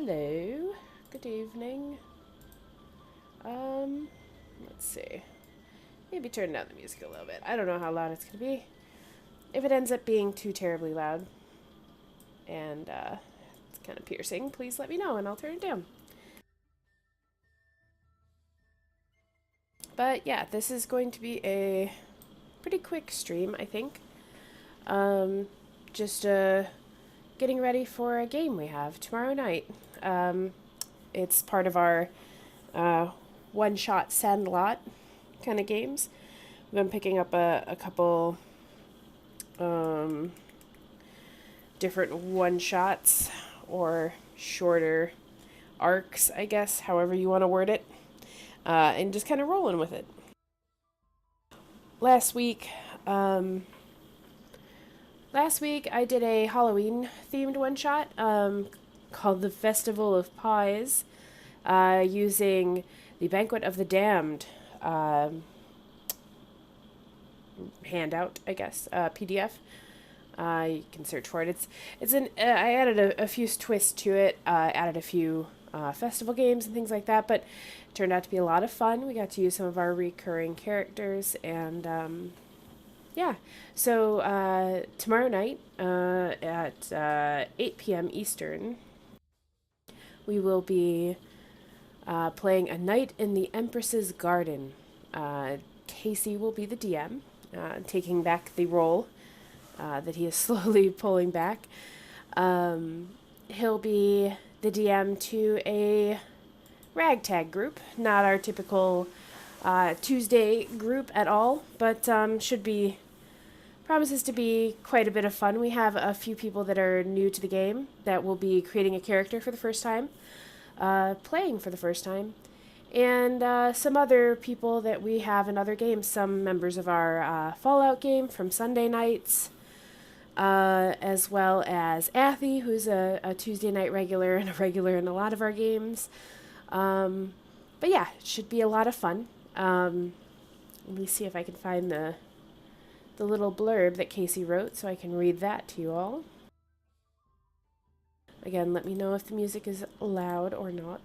Hello. Good evening. Let's see. Maybe turn down the music a little bit. I don't know how loud it's going to be. If it ends up being too terribly loud and it's kind of piercing, please let me know and I'll turn it down. But yeah, this is going to be a pretty quick stream, I think. Just getting ready for a game we have tomorrow night. It's part of our one-shot sandlot kind of games. We've been picking up a couple different one-shots or shorter arcs, I guess, however you want to word it, and just kind of rolling with it. Last week I did a Halloween-themed one-shot called The Festival of Pies, using the Banquet of the Damned handout, I guess, PDF. You can search for it. I added a few twists to it, added a few festival games and things like that, but it turned out to be a lot of fun. We got to use some of our recurring characters, and yeah. So tomorrow night at 8 p.m. Eastern, we will be playing A Night in the Empress's Garden. Casey will be the DM, taking back the role that he is slowly pulling back. He'll be the DM to a ragtag group, not our typical Tuesday group at all, but promises to be quite a bit of fun. We have a few people that are new to the game that will be creating a character for the first time, playing for the first time, and some other people that we have in other games, some members of our Fallout game from Sunday nights, as well as Athy, who's a Tuesday night regular and a regular in a lot of our games. But yeah, it should be a lot of fun. Let me see if I can find the little blurb that Casey wrote so I can read that to you all. Again, let me know if the music is loud or not.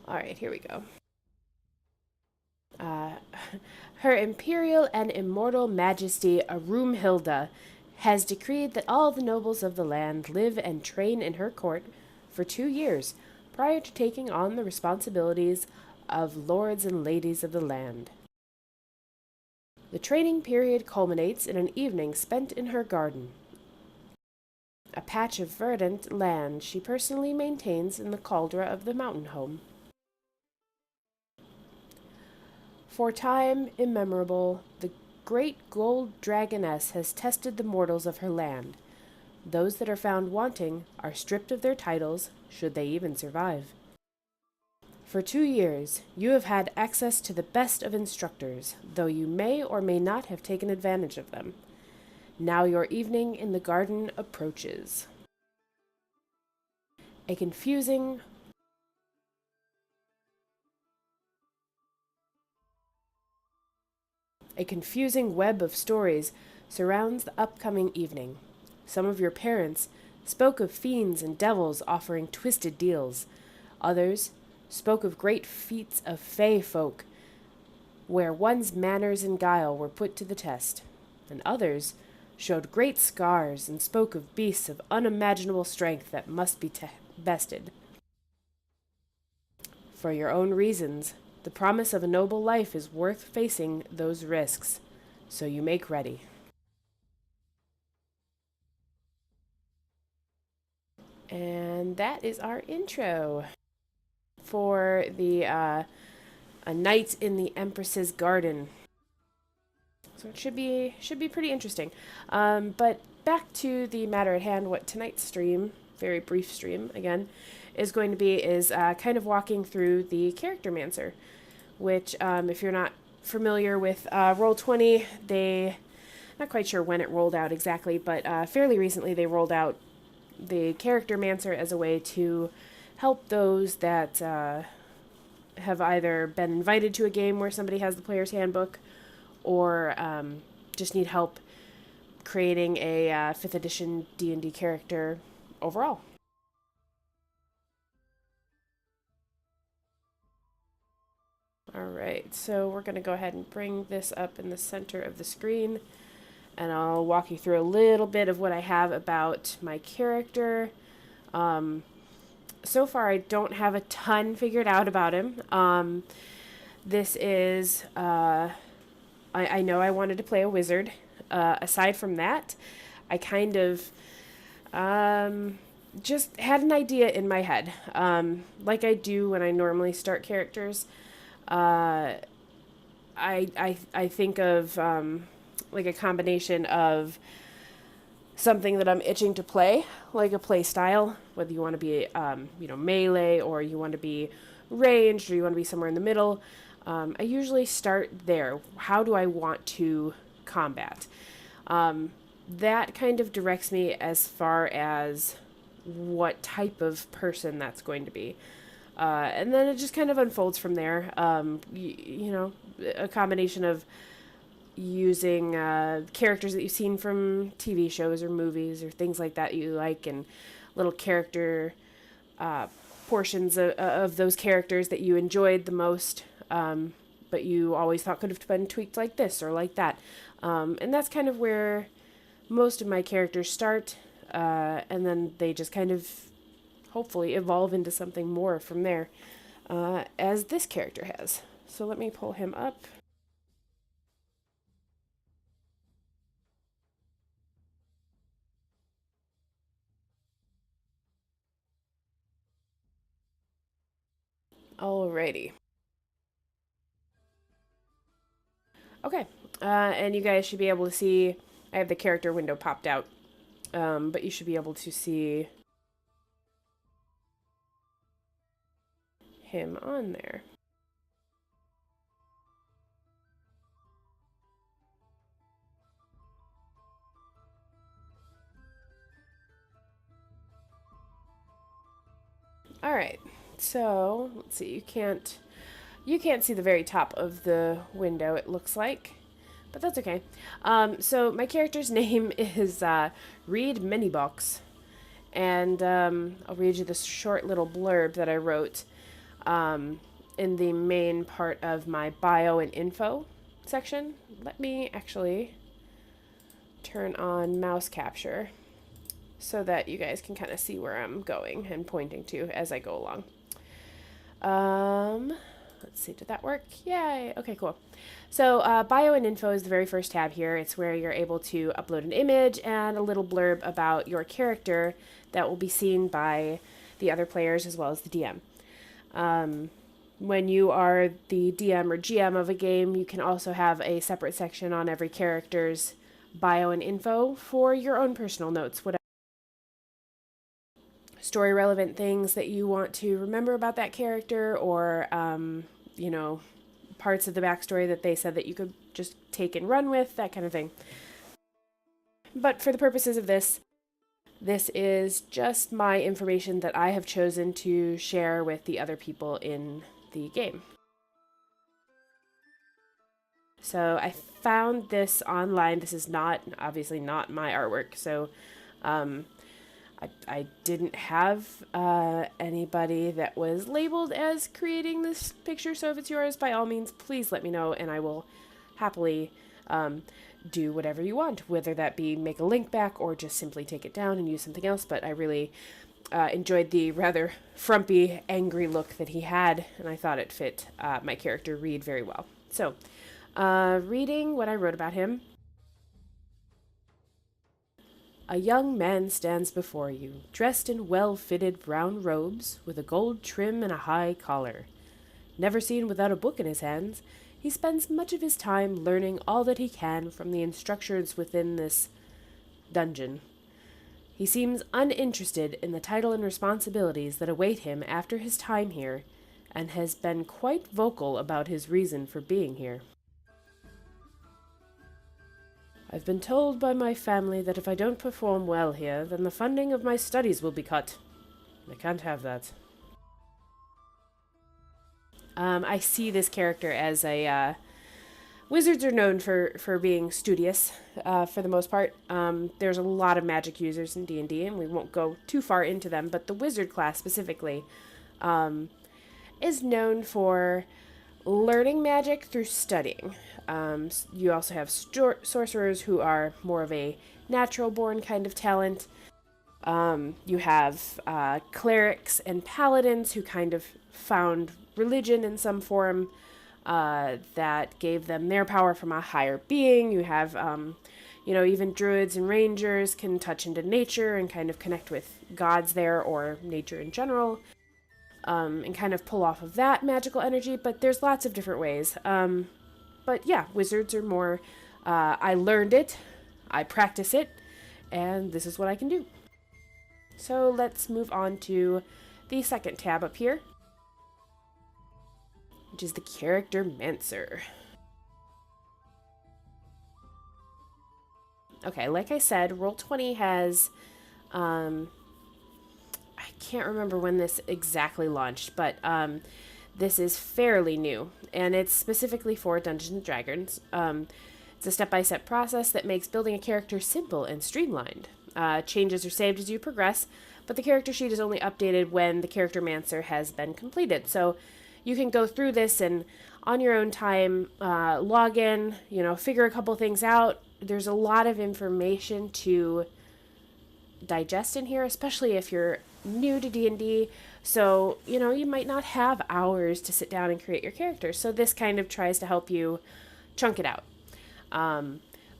Alright, here we go. Her Imperial and Immortal Majesty Arumhilda has decreed that all the nobles of the land live and train in her court for 2 years, prior to taking on the responsibilities of lords and ladies of the land. The training period culminates in an evening spent in her garden, a patch of verdant land she personally maintains in the caldera of the mountain home. For time immemorable, the great gold dragoness has tested the mortals of her land. Those that are found wanting are stripped of their titles, should they even survive. For 2 years, you have had access to the best of instructors, though you may or may not have taken advantage of them. Now your evening in the garden approaches. A confusing web of stories surrounds the upcoming evening. Some of your parents spoke of fiends and devils offering twisted deals. Others spoke of great feats of fey folk, where one's manners and guile were put to the test. And others showed great scars and spoke of beasts of unimaginable strength that must be bested. For your own reasons, the promise of a noble life is worth facing those risks, so you make ready. And that is our intro for the A Night in the Empress's Garden. So it should be pretty interesting. But back to the matter at hand. What tonight's stream, very brief stream again, is going to be is kind of walking through the Charactermancer, which if you're not familiar with Roll20, not quite sure when it rolled out exactly, but fairly recently they rolled out the Charactermancer as a way to help those that have either been invited to a game where somebody has the player's handbook, or just need help creating a 5th edition D&D character overall. Alright, so we're going to go ahead and bring this up in the center of the screen, and I'll walk you through a little bit of what I have about my character. So far, I don't have a ton figured out about him. This is, I know I wanted to play a wizard. Aside from that, I kind of just had an idea in my head, like I do when I normally start characters. I think of like a combination of something that I'm itching to play, like a play style, whether you want to be melee, or you want to be ranged, or you want to be somewhere in the middle. I usually start there. How do I want to combat? That kind of directs me as far as what type of person that's going to be. And then it just kind of unfolds from there. A combination of using characters that you've seen from TV shows or movies or things like that you like, and little character portions of those characters that you enjoyed the most, but you always thought could have been tweaked like this or like that. And that's kind of where most of my characters start, and then they just kind of hopefully evolve into something more from there, as this character has. So let me pull him up. Alrighty. Okay, and you guys should be able to see, I have the character window popped out, but you should be able to see him on there. Alright, so let's see, you can't see the very top of the window, it looks like, but that's okay. So my character's name is Reed Menibawks, and I'll read you this short little blurb that I wrote in the main part of my bio and info section. Let me actually turn on mouse capture so that you guys can kind of see where I'm going and pointing to as I go along. Let's see, did that work? Yay! Okay, cool. So bio and info is the very first tab here. It's where you're able to upload an image and a little blurb about your character that will be seen by the other players as well as the DM. When you are the DM or GM of a game, you can also have a separate section on every character's bio and info for your own personal notes, whatever story relevant things that you want to remember about that character, or parts of the backstory that they said that you could just take and run with, that kind of thing. But for the purposes of this is just my information that I have chosen to share with the other people in the game. So I found this online. This is obviously not my artwork, so I didn't have anybody that was labeled as creating this picture, so if it's yours, by all means, please let me know, and I will happily do whatever you want, whether that be make a link back or just simply take it down and use something else. But I really enjoyed the rather frumpy, angry look that he had, and I thought it fit my character Reed very well. So, reading what I wrote about him. A young man stands before you, dressed in well-fitted brown robes, with a gold trim and a high collar. Never seen without a book in his hands, he spends much of his time learning all that he can from the instructors within this dungeon. He seems uninterested in the title and responsibilities that await him after his time here, and has been quite vocal about his reason for being here. I've been told by my family that if I don't perform well here, then the funding of my studies will be cut. I can't have that. I see this character as a Wizards are known for being studious, for the most part. There's a lot of magic users in D&D, and we won't go too far into them, but the wizard class specifically is known for learning magic through studying. You also have sorcerers who are more of a natural-born kind of talent. You have clerics and paladins who kind of found religion in some form that gave them their power from a higher being. You have, even druids and rangers can touch into nature and kind of connect with gods there or nature in general, and kind of pull off of that magical energy. But there's lots of different ways. But yeah, wizards are more, I learned it, I practice it, and this is what I can do. So let's move on to the second tab up here, which is the Charactermancer. Okay, like I said, Roll20 has, I can't remember when this exactly launched, but this is fairly new, and it's specifically for Dungeons & Dragons. It's a step-by-step process that makes building a character simple and streamlined. Changes are saved as you progress, but the character sheet is only updated when the Charactermancer has been completed. So you can go through this and on your own time log in, figure a couple things out. There's a lot of information to digest in here, especially if you're new to D&D. So, you might not have hours to sit down and create your character. So this kind of tries to help you chunk it out.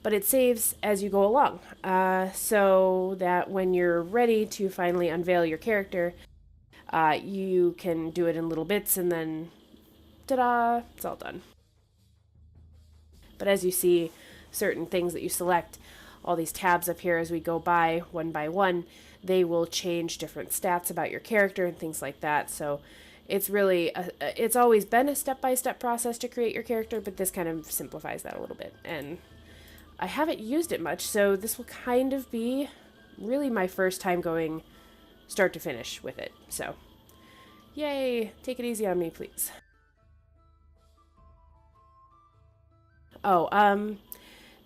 But it saves as you go along, so that when you're ready to finally unveil your character, you can do it in little bits and then, ta-da, it's all done. But as you see, certain things that you select, all these tabs up here as we go by one, they will change different stats about your character and things like that. So it's really, it's always been a step-by-step process to create your character, but this kind of simplifies that a little bit. And I haven't used it much, so this will kind of be really my first time going start to finish with it. So, yay! Take it easy on me, please. Oh,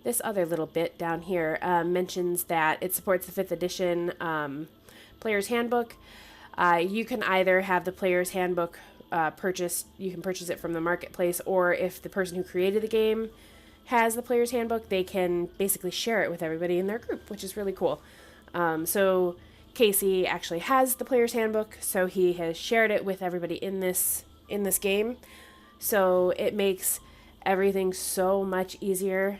this other little bit down here mentions that it supports the 5th edition Player's Handbook. You can either have the Player's Handbook purchased, you can purchase it from the marketplace, or if the person who created the game has the Player's Handbook, they can basically share it with everybody in their group, which is really cool. So Casey actually has the Player's Handbook, so he has shared it with everybody in this game. So it makes everything so much easier.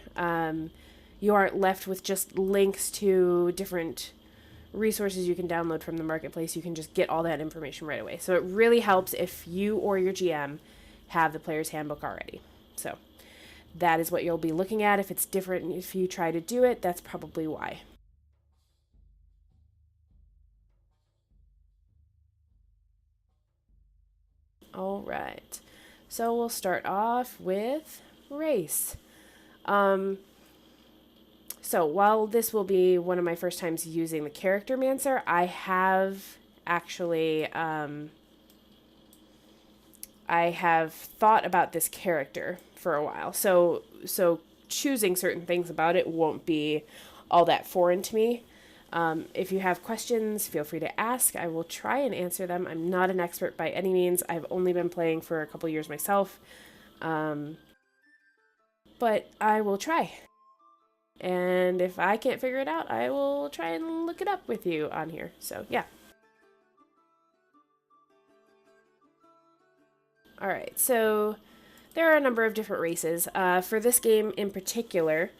You aren't left with just links to different resources you can download from the marketplace. You can just get all that information right away. So it really helps if you or your GM have the Player's Handbook already. So that is what you'll be looking at. If it's different, if you try to do it, that's probably why. All right. So we'll start off with race. So while this will be one of my first times using the Charactermancer, I have actually I have thought about this character for a while. So choosing certain things about it won't be all that foreign to me. If you have questions, feel free to ask. I will try and answer them. I'm not an expert by any means. I've only been playing for a couple years myself. But I will try. And if I can't figure it out, I will try and look it up with you on here. So, yeah. Alright, so there are a number of different races. For this game in particular,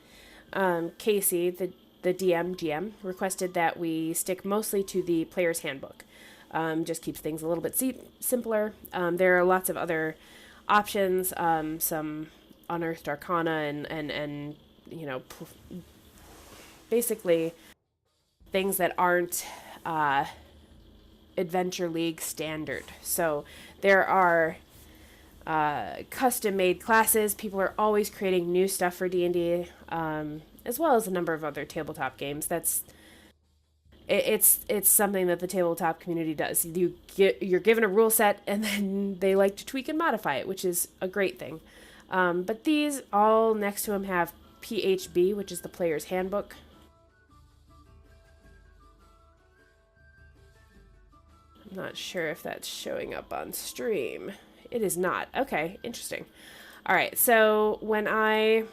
Casey, the GM, requested that we stick mostly to the Player's Handbook. Just keeps things a little bit simpler. There are lots of other options, some unearthed arcana and basically things that aren't Adventure League standard. So there are custom-made classes. People are always creating new stuff for D&D, as well as a number of other tabletop games. It's something that the tabletop community does. You're given a rule set, and then they like to tweak and modify it, which is a great thing. But these all next to them have PHB, which is the player's handbook. I'm not sure if that's showing up on stream. It is not. Okay, interesting. All right, so when I...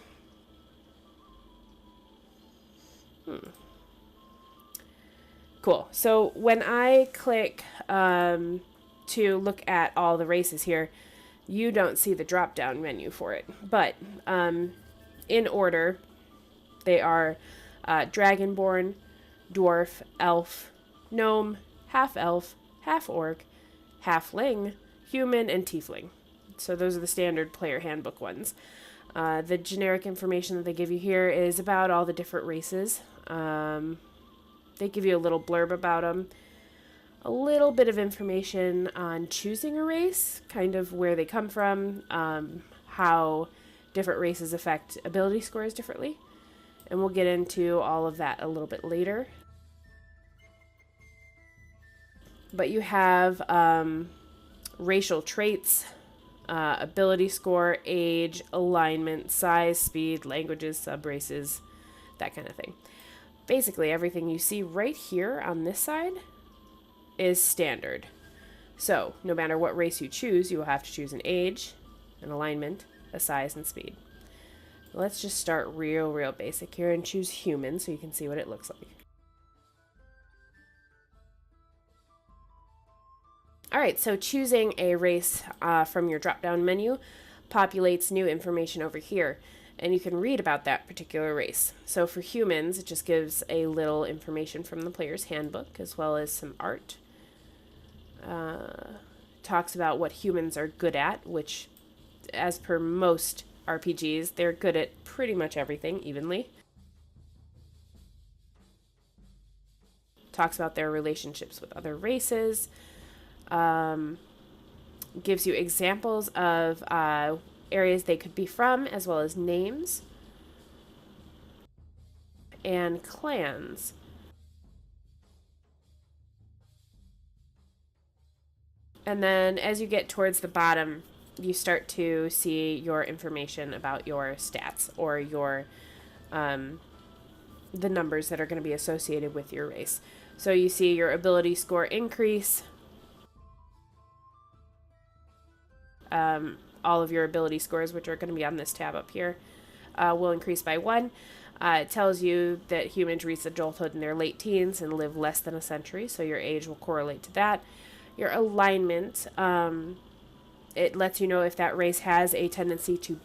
Cool. So when I click to look at all the races here, you don't see the drop-down menu for it. But in order, they are Dragonborn, Dwarf, Elf, Gnome, Half-Elf, Half-Orc, Halfling, Human, and Tiefling. So those are the standard player handbook ones. The generic information that they give you here is about all the different races. They give you a little blurb about them, a little bit of information on choosing a race, kind of where they come from, how different races affect ability scores differently. And we'll get into all of that a little bit later. But you have racial traits, ability score, age, alignment, size, speed, languages, subraces, that kind of thing. Basically, everything you see right here on this side is standard. So, no matter what race you choose, you will have to choose an age, an alignment, a size, and speed. Let's just start real basic here and choose human so you can see what it looks like. Alright, so choosing a race from your drop-down menu populates new information over here, and you can read about that particular race. So for humans, it just gives a little information from the player's handbook, as well as some art. Talks about what humans are good at, which, as per most RPGs, they're good at pretty much everything evenly. Talks about their relationships with other races. Gives you examples of areas they could be from, as well as names and clans. And then as you get towards the bottom, you start to see your information about your stats or your the numbers that are going to be associated with your race. So you see your ability score increase. All of your ability scores, which are going to be on this tab up here, will increase by 1. It tells you that humans reach adulthood in their late teens and live less than a century, so your age will correlate to that. Your alignment, it lets you know if that race has a tendency to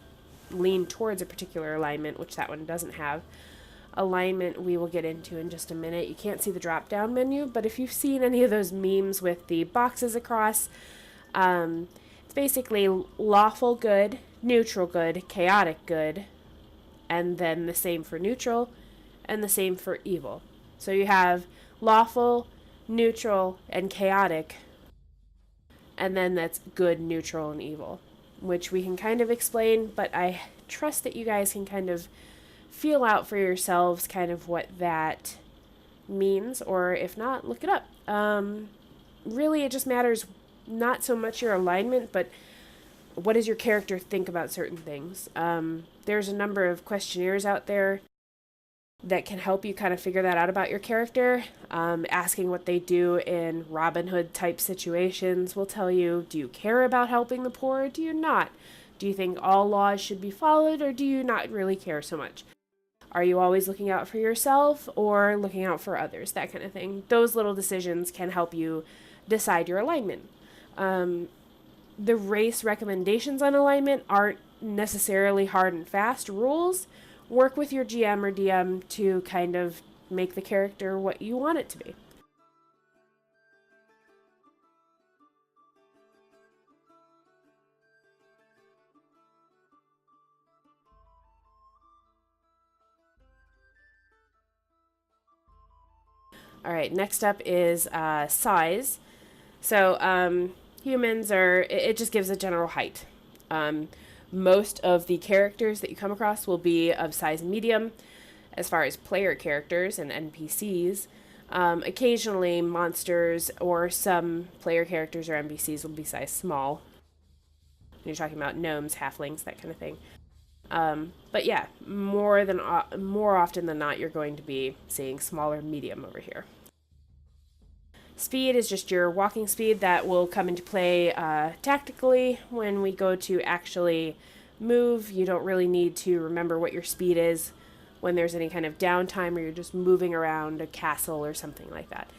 lean towards a particular alignment, which that one doesn't have. Alignment we will get into in just a minute. You can't see the drop-down menu, but if you've seen any of those memes with the boxes across, it's basically lawful good, neutral good, chaotic good, and then the same for neutral, and the same for evil. So you have lawful, neutral, and chaotic, and then that's good, neutral, and evil, which we can kind of explain, but I trust that you guys can kind of feel out for yourselves kind of what that means, or if not, look it up. Really, it just matters not so much your alignment, but what does your character think about certain things. There's a number of questionnaires out there that can help you kind of figure that out about your character. Asking what they do in Robin Hood type situations will tell you, do you care about helping the poor or do you not? Do you think all laws should be followed or do you not really care so much? Are you always looking out for yourself or looking out for others? That kind of thing. Those little decisions can help you decide your alignment. The race recommendations on alignment aren't necessarily hard and fast rules. Work with your GM or DM to kind of make the character what you want it to be. All right, next up is size. So humans are, it just gives a general height. Most of the characters that you come across will be of size medium. As far as player characters and NPCs, occasionally monsters or some player characters or NPCs will be size small. You're talking about gnomes, halflings, that kind of thing. But yeah, more often than not, you're going to be seeing smaller medium over here. Speed is just your walking speed that will come into play tactically when we go to actually move. You don't really need to remember what your speed is when there's any kind of downtime or you're just moving around a castle or something like that.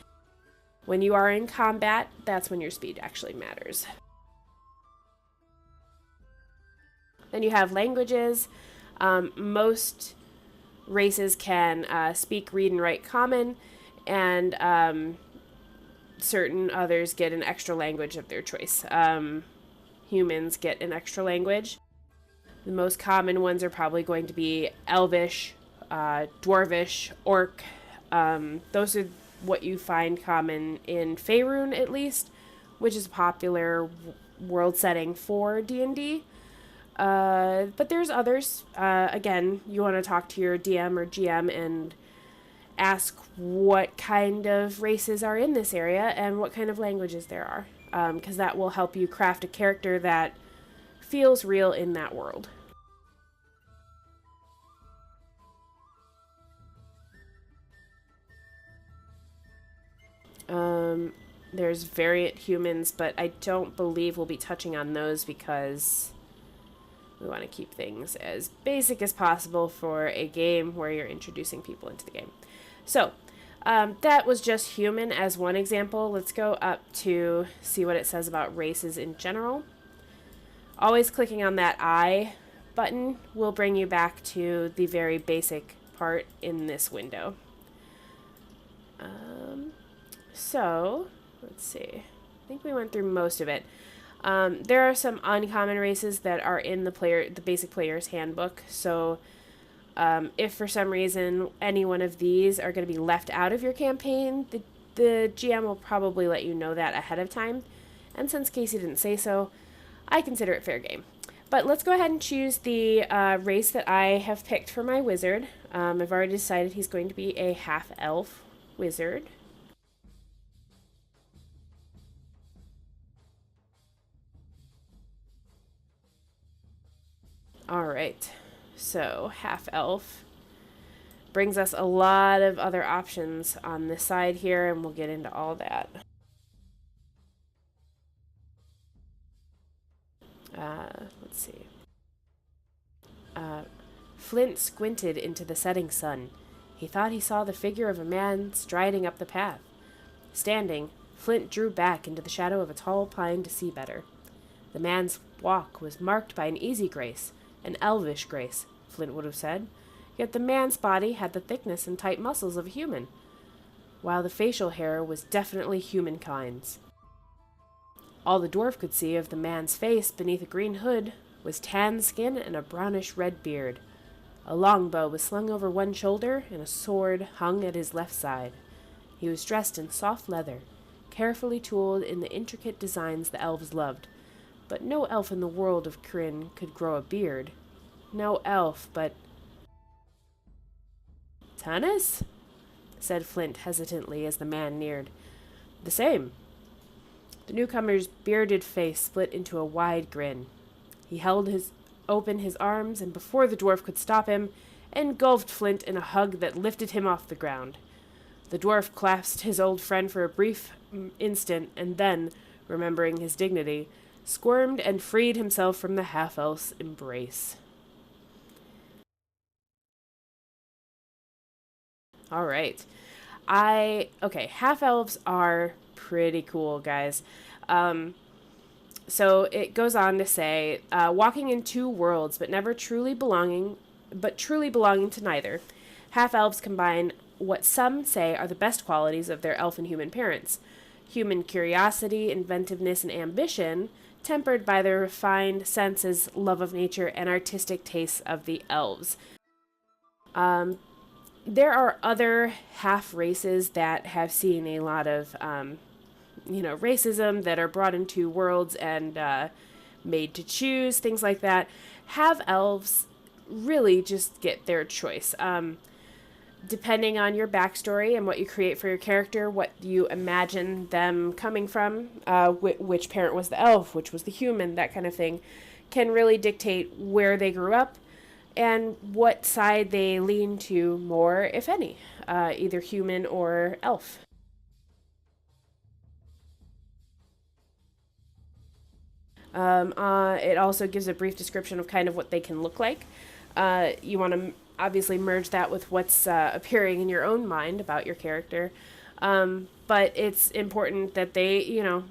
When you are in combat, that's when your speed actually matters. Then you have languages. Most races can speak, read, and write common, and certain others get an extra language of their choice. Humans get an extra language. The most common ones are probably going to be Elvish, Dwarvish, Orc. Those are what you find common in Faerun, at least, which is a popular world setting for D&D. But there's others. Again, you want to talk to your DM or GM and ask what kind of races are in this area and what kind of languages there are, because that will help you craft a character that feels real in that world. There's variant humans, but I don't believe we'll be touching on those because we want to keep things as basic as possible for a game where you're introducing people into the game. So, that was just human as one example. Let's go up to see what it says about races in general. Always clicking on that I button will bring you back to the very basic part in this window. So, let's see. I think we went through most of it. There are some uncommon races that are in the basic player's handbook. So, if for some reason any one of these are going to be left out of your campaign, the GM will probably let you know that ahead of time. And since Casey didn't say so, I consider it fair game. But let's go ahead and choose the race that I have picked for my wizard. I've already decided he's going to be a half-elf wizard. Alright, so half-elf brings us a lot of other options on this side here, and we'll get into all that. Let's see. Flint squinted into the setting sun. He thought he saw the figure of a man striding up the path. Standing, Flint drew back into the shadow of a tall pine to see better. The man's walk was marked by an easy grace, an elvish grace, Flint would have said, yet the man's body had the thickness and tight muscles of a human, while the facial hair was definitely humankind's. All the dwarf could see of the man's face beneath a green hood was tan skin and a brownish-red beard. A longbow was slung over one shoulder, and a sword hung at his left side. He was dressed in soft leather, carefully tooled in the intricate designs the elves loved. But no elf in the world of Kryn could grow a beard. No elf, but... "Tanis?" said Flint hesitantly as the man neared. "The same." The newcomer's bearded face split into a wide grin. He held open his arms, and before the dwarf could stop him, engulfed Flint in a hug that lifted him off the ground. The dwarf clasped his old friend for a brief instant, and then, remembering his dignity, squirmed and freed himself from the half-elf's embrace. Alright. Half-elves are pretty cool, guys. So it goes on to say, walking in two worlds, but truly belonging to neither. Half-elves combine what some say are the best qualities of their elf and human parents. Human curiosity, inventiveness, and ambition, tempered by their refined senses, love of nature, and artistic tastes of the elves. There are other half races that have seen a lot of, racism, that are brought into worlds and made to choose, things like that. Half-elves really just get their choice. Depending on your backstory and what you create for your character, what you imagine them coming from, which parent was the elf, which was the human, that kind of thing, can really dictate where they grew up and what side they lean to more, if any, either human or elf. It also gives a brief description of kind of what they can look like. You want to obviously merge that with what's appearing in your own mind about your character. But it's important that they,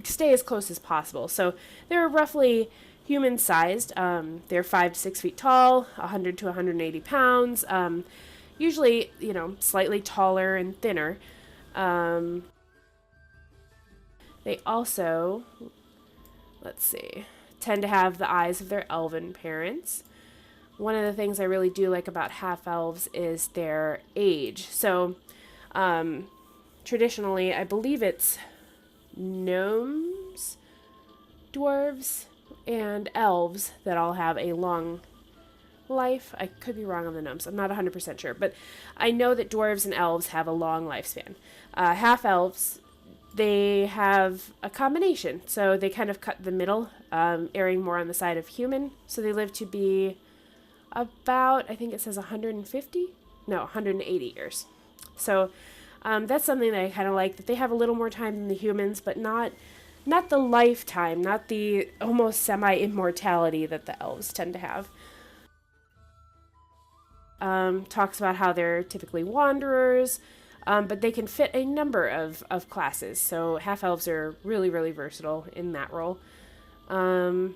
stay as close as possible. So they're roughly human sized. They're 5 to 6 feet tall, 100 to 180 pounds. Usually, slightly taller and thinner. They also, let's see, tend to have the eyes of their elven parents. One of the things I really do like about half-elves is their age. So, traditionally, I believe it's gnomes, dwarves, and elves that all have a long life. I could be wrong on the gnomes. I'm not 100% sure. But I know that dwarves and elves have a long lifespan. Half-elves, they have a combination. So they kind of cut the middle, erring more on the side of human. So they live to be about, I think it says 180 years. So that's something that I kind of like, that they have a little more time than the humans, but not the lifetime, not the almost semi-immortality that the elves tend to have. Talks about how they're typically wanderers, but they can fit a number of classes. So half-elves are really, really versatile in that role. And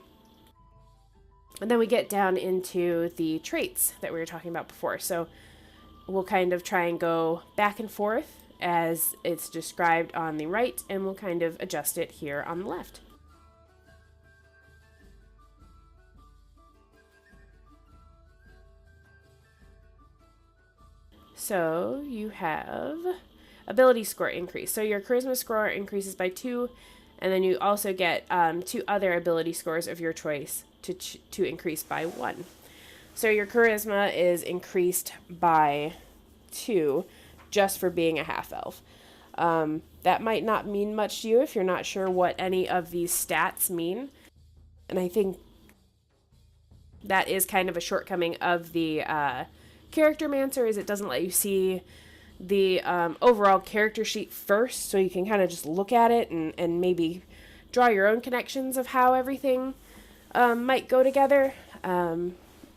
then we get down into the traits that we were talking about before. So we'll kind of try and go back and forth as it's described on the right, and we'll kind of adjust it here on the left. So you have ability score increase. So your charisma score increases by 2, and then you also get 2 other ability scores of your choice to increase by 1. So your charisma is increased by 2 just for being a half-elf. That might not mean much to you if you're not sure what any of these stats mean. And I think that is kind of a shortcoming of the Charactermancer, is it doesn't let you see the overall character sheet first, so you can kind of just look at it and maybe draw your own connections of how everything might go together.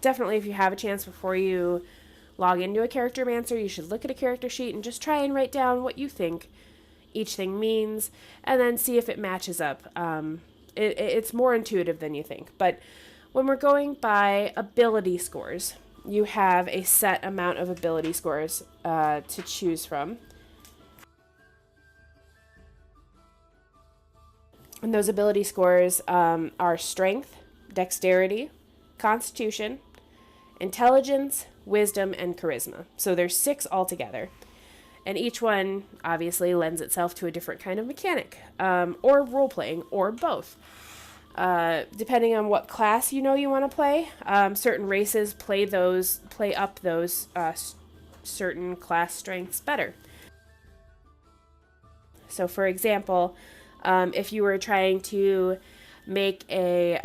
Definitely, if you have a chance before you log into a Charactermancer, you should look at a character sheet and just try and write down what you think each thing means, and then see if it matches up. It's more intuitive than you think. But when we're going by ability scores, you have a set amount of ability scores to choose from. And those ability scores are strength, dexterity, constitution, intelligence, wisdom, and charisma. So there's 6 altogether. And each one obviously lends itself to a different kind of mechanic, or role-playing, or both. Depending on what class you want to play, certain races play up those certain class strengths better. So for example, if you were trying to make a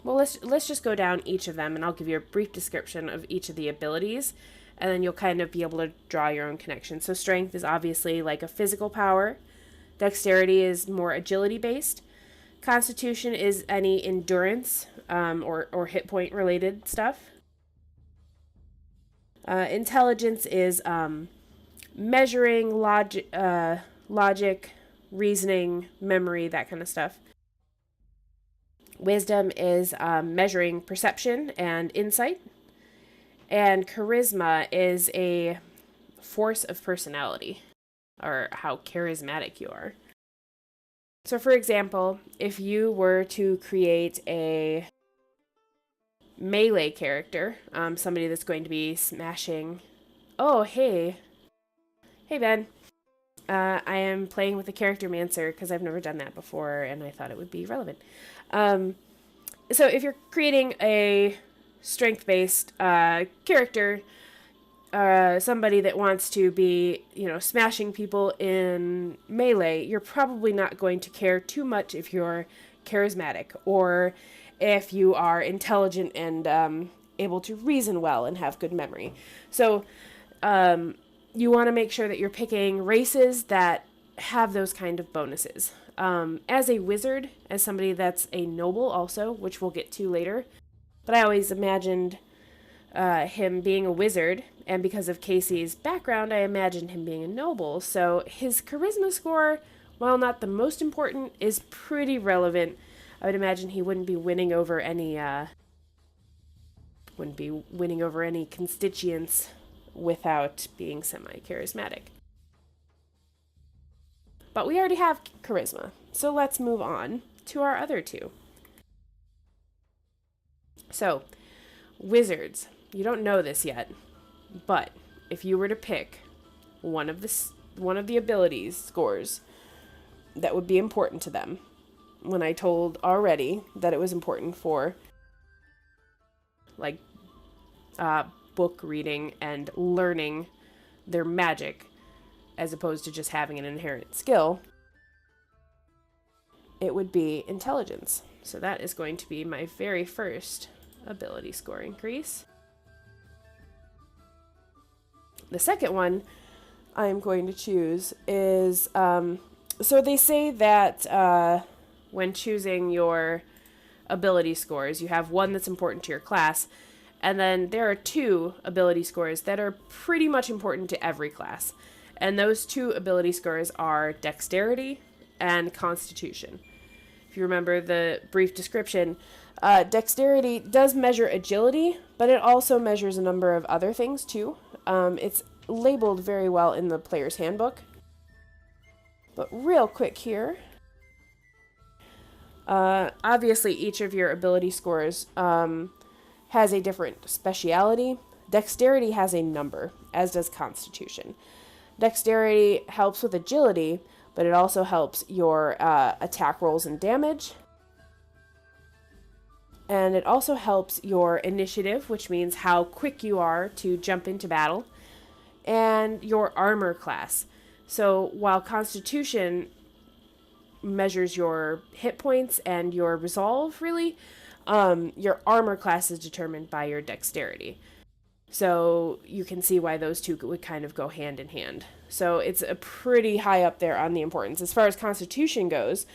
let's just go down each of them, and I'll give you a brief description of each of the abilities, and then you'll kind of be able to draw your own connection. So strength is obviously like a physical power. Dexterity is more agility based. Constitution is any endurance or hit point related stuff. Intelligence is measuring, logic, reasoning, memory, that kind of stuff. Wisdom is measuring perception and insight. And charisma is a force of personality, or how charismatic you are. So for example, if you were to create a melee character, somebody that's going to be smashing... Oh, hey. Hey, Ben. I am playing with the Charactermancer because I've never done that before, and I thought it would be relevant. So if you're creating a strength-based character, somebody that wants to be, smashing people in melee, you're probably not going to care too much if you're charismatic, or if you are intelligent and able to reason well and have good memory. So you want to make sure that you're picking races that have those kind of bonuses. As a wizard, as somebody that's a noble also, which we'll get to later, but I always imagined him being a wizard, and because of Casey's background, I imagined him being a noble. So his charisma score, while not the most important, is pretty relevant. I would imagine he wouldn't be winning over any constituents without being semi-charismatic. But we already have charisma, so let's move on to our other two. So, wizards. You don't know this yet, but if you were to pick one of the abilities scores that would be important to them, when I told already that it was important for like book reading and learning their magic as opposed to just having an inherent skill, it would be intelligence. So that is going to be my very first ability score increase. The second one I'm going to choose is, so they say that when choosing your ability scores, you have one that's important to your class, and then there are two ability scores that are pretty much important to every class. And those two ability scores are dexterity and constitution. If you remember the brief description, dexterity does measure agility, but it also measures a number of other things too. It's labeled very well in the player's handbook. But real quick here, obviously each of your ability scores has a different speciality. Dexterity has a number, as does constitution. Dexterity helps with agility, but it also helps your attack rolls and damage. And it also helps your initiative, which means how quick you are to jump into battle, and your armor class. So while Constitution measures your hit points and your resolve, really, your armor class is determined by your dexterity. So you can see why those two would kind of go hand in hand. So it's a pretty high up there on the importance. As far as Constitution goes,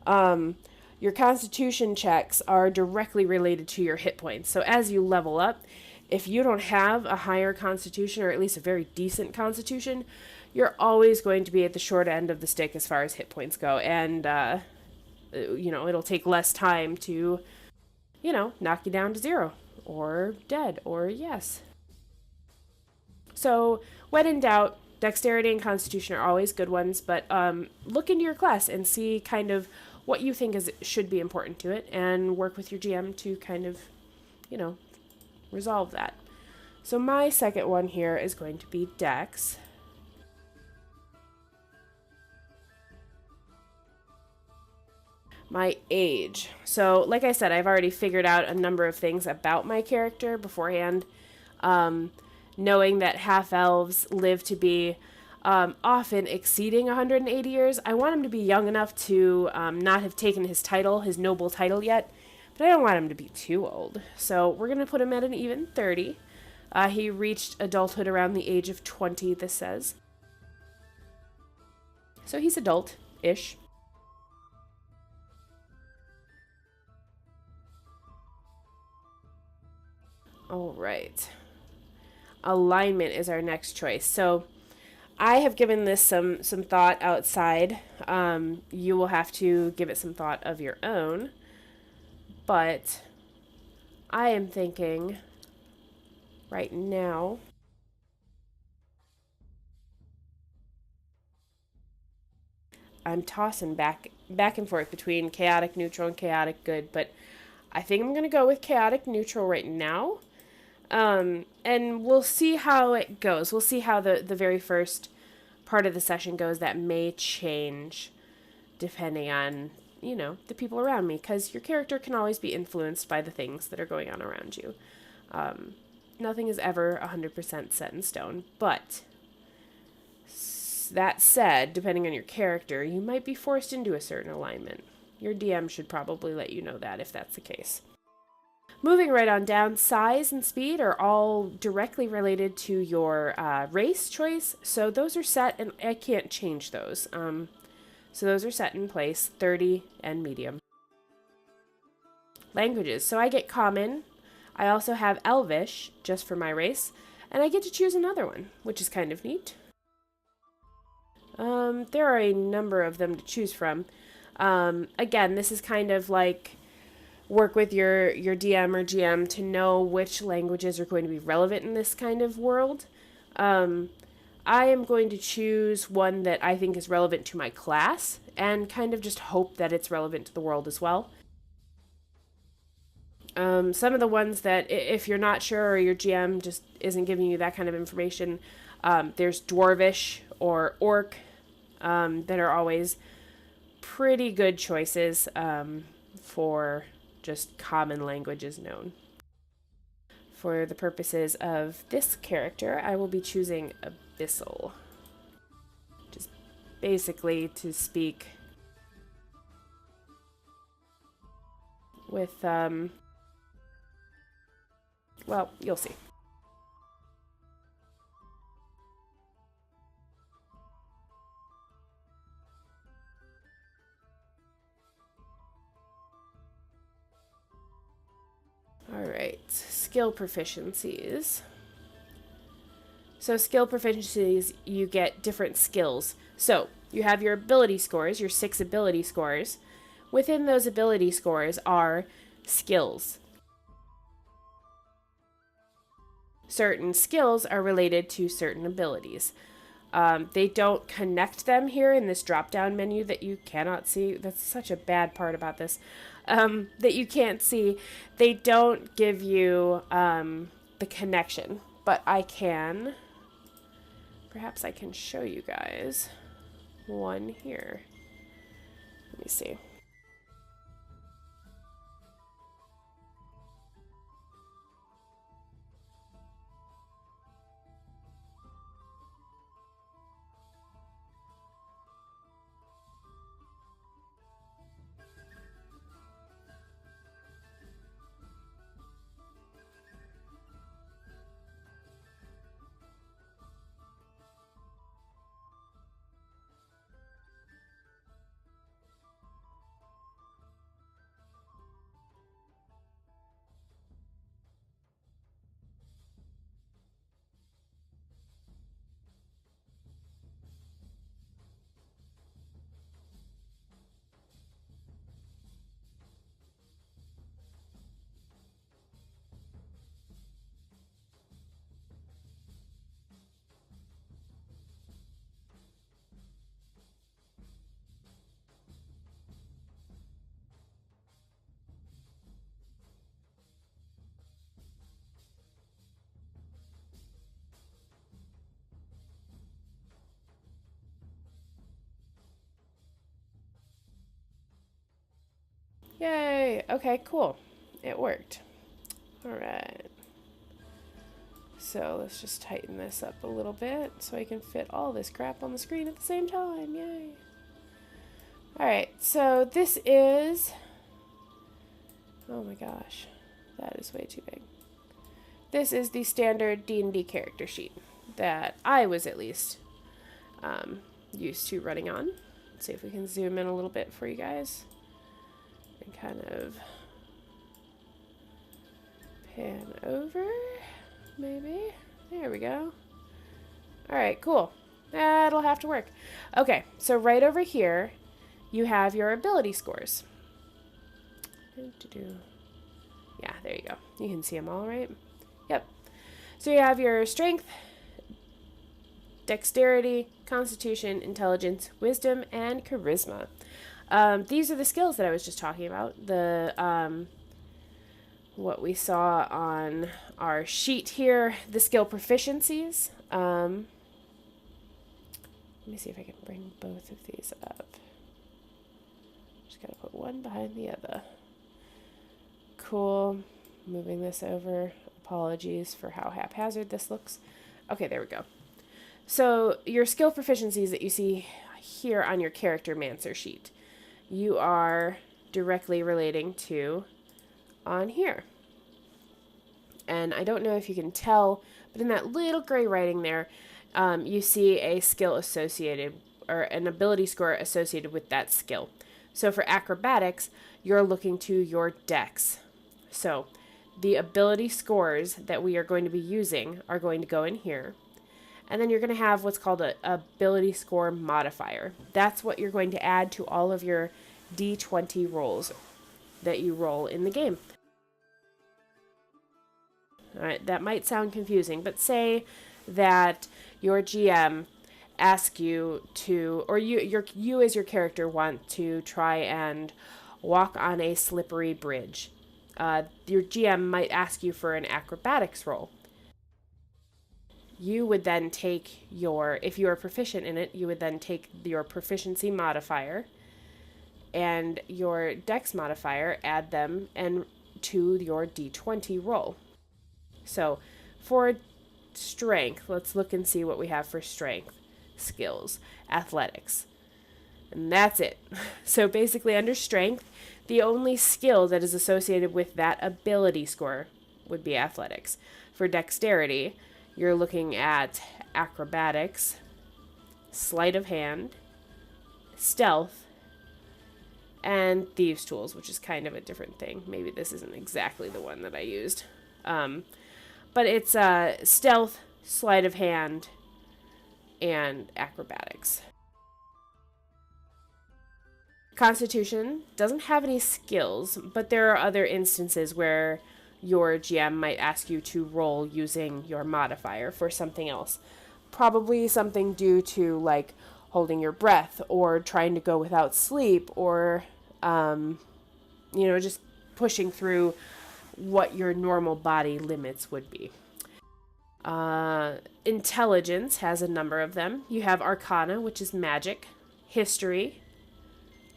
your Constitution checks are directly related to your hit points. So as you level up, if you don't have a higher Constitution, or at least a very decent Constitution, you're always going to be at the short end of the stick as far as hit points go. And, it'll take less time to, knock you down to 0, or dead, or yes. So, when in doubt, dexterity and constitution are always good ones, but look into your class and see kind of what you think should be important to it, and work with your GM to kind of, resolve that. So my second one here is going to be Dex. My age. So, like I said, I've already figured out a number of things about my character beforehand. Knowing that half-elves live to be often exceeding 180 years, I want him to be young enough to not have taken his noble title yet, but I don't want him to be too old. So we're going to put him at an even 30. He reached adulthood around the age of 20, this says. So he's adult-ish. All right. Alignment is our next choice. So I have given this some thought outside. You will have to give it some thought of your own. But I am thinking right now, I'm tossing back and forth between chaotic neutral and chaotic good, but I think I'm going to go with chaotic neutral right now. And we'll see how it goes. We'll see how the very first part of the session goes. That may change depending on, the people around me, because your character can always be influenced by the things that are going on around you. Nothing is ever 100% set in stone, but that said, depending on your character, you might be forced into a certain alignment. Your DM should probably let you know that if that's the case. Moving right on down, size and speed are all directly related to your race choice. So those are set, and I can't change those. So those are set in place, 30 and medium. Languages. So I get common. I also have Elvish, just for my race. And I get to choose another one, which is kind of neat. There are a number of them to choose from. Again, this is kind of like work with your DM or GM to know which languages are going to be relevant in this kind of world. I am going to choose one that I think is relevant to my class and kind of just hope that it's relevant to the world as well. Some of the ones that, if you're not sure or your GM just isn't giving you that kind of information, there's Dwarvish or Orc that are always pretty good choices for just common languages known. For the purposes of this character, I will be choosing Abyssal, just basically to speak with, well, you'll see. Alright, skill proficiencies. So skill proficiencies, you get different skills. So you have your ability scores, your 6 ability scores. Within those ability scores are skills. Certain skills are related to certain abilities. They don't connect them here in this drop-down menu that you cannot see. That's such a bad part about this. That you can't see. They don't give you the connection, but I can. Perhaps I can show you guys one here. Let me see. Yay! Okay, cool. It worked. Alright. So let's just tighten this up a little bit so I can fit all this crap on the screen at the same time. Yay! Alright, so this is... Oh my gosh. That is way too big. This is the standard D&D character sheet that I was at least used to running on. Let's see if we can zoom in a little bit for you guys. And kind of pan over, maybe. There we go. Alright, cool. That'll have to work. Okay, so right over here, you have your ability scores. Yeah, there you go. You can see them all, right? Yep. So you have your strength, dexterity, constitution, intelligence, wisdom, and charisma. These are the skills that I was just talking about. The what we saw on our sheet here, the skill proficiencies. Let me see if I can bring both of these up. Just gotta put one behind the other. Cool. Moving this over. Apologies for how haphazard this looks. Okay, there we go. So your skill proficiencies that you see here on your Charactermancer sheet, you are directly relating to on here. And I don't know if you can tell, but in that little gray writing there, you see a skill associated, or an ability score associated with that skill. So for acrobatics, you're looking to your dex. So the ability scores that we are going to be using are going to go in here. And then you're going to have what's called an ability score modifier. That's what you're going to add to all of your D20 rolls that you roll in the game. All right, that might sound confusing, but say that your GM asks you to, or you as your character want to try and walk on a slippery bridge. Your GM might ask you for an acrobatics roll. You would then take if you are proficient in it, you would then take your proficiency modifier and your dex modifier, add them and to your D20 roll. So for strength, let's look and see what we have for strength, skills, athletics. And that's it. So basically under strength, the only skill that is associated with that ability score would be athletics. For dexterity, you're looking at acrobatics, sleight of hand, stealth, and thieves' tools, which is kind of a different thing. Maybe this isn't exactly the one that I used. But it's stealth, sleight of hand, and acrobatics. Constitution doesn't have any skills, but there are other instances where your GM might ask you to roll using your modifier for something else. Probably something due to like holding your breath or trying to go without sleep or, just pushing through what your normal body limits would be. Intelligence has a number of them. You have Arcana, which is magic, history,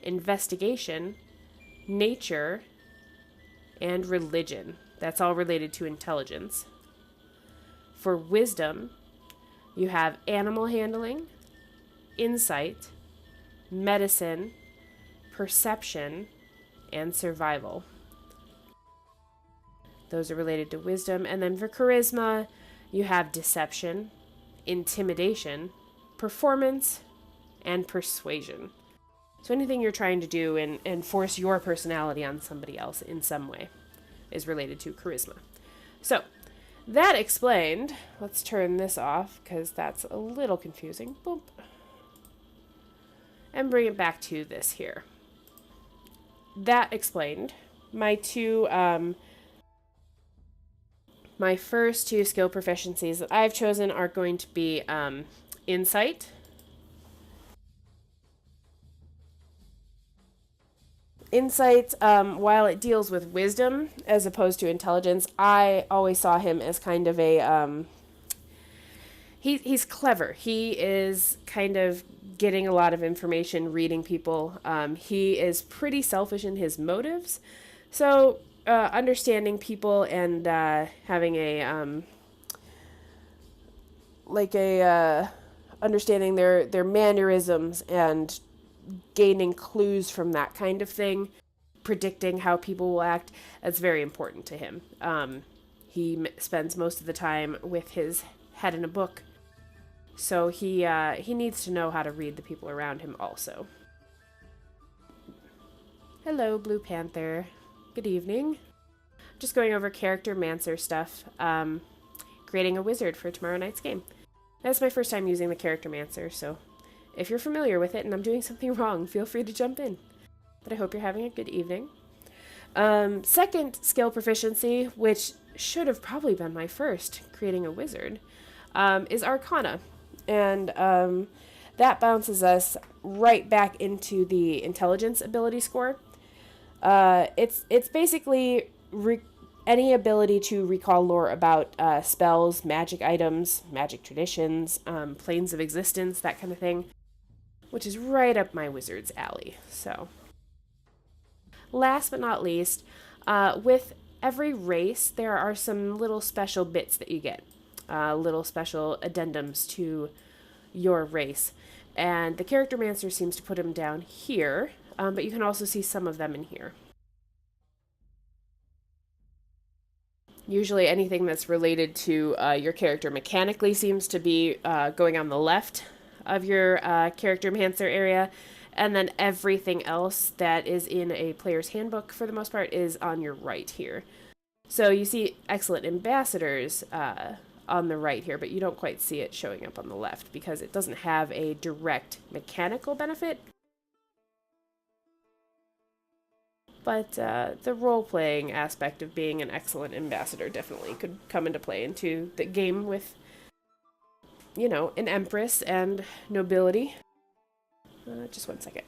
investigation, nature, and religion. That's all related to intelligence. For wisdom, you have animal handling, insight, medicine, perception, and survival. Those are related to wisdom. And then for charisma, you have deception, intimidation, performance, and persuasion. So anything you're trying to do and force your personality on somebody else in some way is related to charisma. So that explained, let's turn this off because that's a little confusing. Boop. And bring it back to this here. That explained my my first two skill proficiencies that I've chosen are going to be insight. Insight, while it deals with wisdom as opposed to intelligence, I always saw him as kind of a, he's clever. He is kind of getting a lot of information, reading people. He is pretty selfish in his motives. So, understanding people and having understanding their mannerisms and gaining clues from that kind of thing, predicting how people will act, that's very important to him. He spends most of the time with his head in a book, so he needs to know how to read the people around him also. Hello, Blue Panther. Good evening. Just going over Charactermancer stuff, creating a wizard for tomorrow night's game. That's my first time using the Charactermancer, so if you're familiar with it and I'm doing something wrong, feel free to jump in. But I hope you're having a good evening. Second skill proficiency, which should have probably been my first, creating a wizard, is Arcana. And that bounces us right back into the intelligence ability score. It's basically any ability to recall lore about spells, magic items, magic traditions, planes of existence, that kind of thing, which is right up my wizard's alley. So, last but not least, with every race, there are some little special bits that you get, little special addendums to your race. And the Charactermancer seems to put them down here, but you can also see some of them in here. Usually anything that's related to your character mechanically seems to be going on the left of your Charactermancer area, and then everything else that is in a player's handbook for the most part is on your right here. So you see excellent ambassadors on the right here, but you don't quite see it showing up on the left because it doesn't have a direct mechanical benefit. But the role-playing aspect of being an excellent ambassador definitely could come into play into the game with, you know, an empress and nobility. Just one second.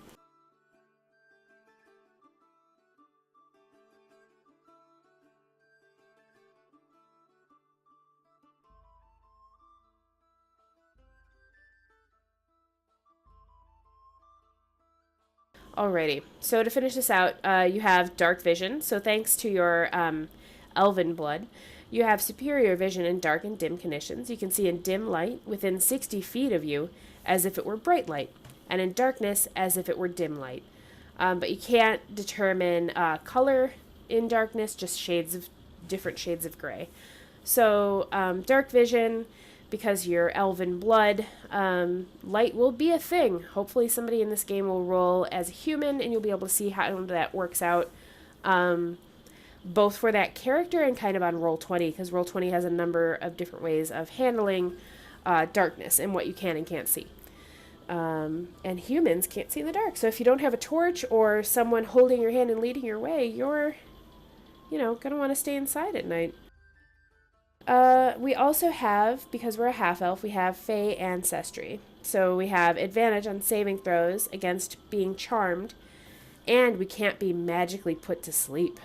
Alrighty, so to finish this out, you have dark vision. So thanks to your elven blood, you have superior vision in dark and dim conditions. You can see in dim light within 60 feet of you as if it were bright light, and in darkness as if it were dim light. But you can't determine color in darkness, just different shades of gray. So dark vision, because you're elven blood, light will be a thing. Hopefully somebody in this game will roll as a human and you'll be able to see how that works out, both for that character and kind of on Roll20, because Roll20 has a number of different ways of handling darkness and what you can and can't see. And humans can't see in the dark. So if you don't have a torch or someone holding your hand and leading your way, you're, you know, going to want to stay inside at night. We also have, because we're a half-elf, we have Fey Ancestry. So we have advantage on saving throws against being charmed, and we can't be magically put to sleep,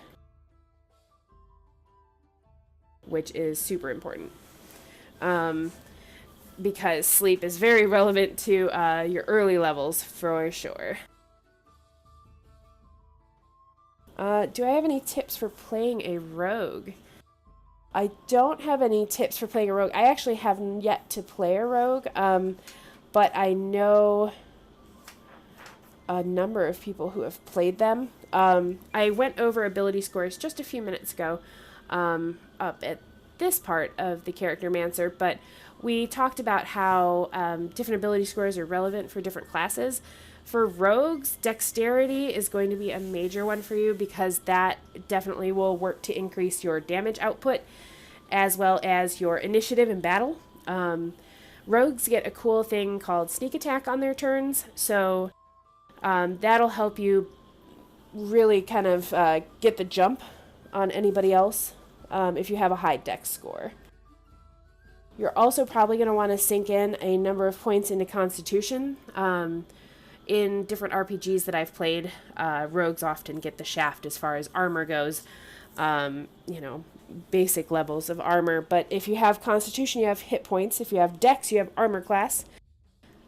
which is super important. Because sleep is very relevant to your early levels, for sure. Do I have any tips for playing a rogue? I don't have any tips for playing a rogue. I actually have yet to play a rogue, but I know a number of people who have played them. I went over ability scores just a few minutes ago up at this part of the Charactermancer, but we talked about how different ability scores are relevant for different classes. For rogues, dexterity is going to be a major one for you because that definitely will work to increase your damage output as well as your initiative in battle. Rogues get a cool thing called sneak attack on their turns, so that'll help you really kind of get the jump on anybody else if you have a high dex score. You're also probably going to want to sink in a number of points into Constitution. In different RPGs that I've played, rogues often get the shaft as far as armor goes. You know, basic levels of armor. But if you have Constitution, you have hit points. If you have Dex, you have armor class.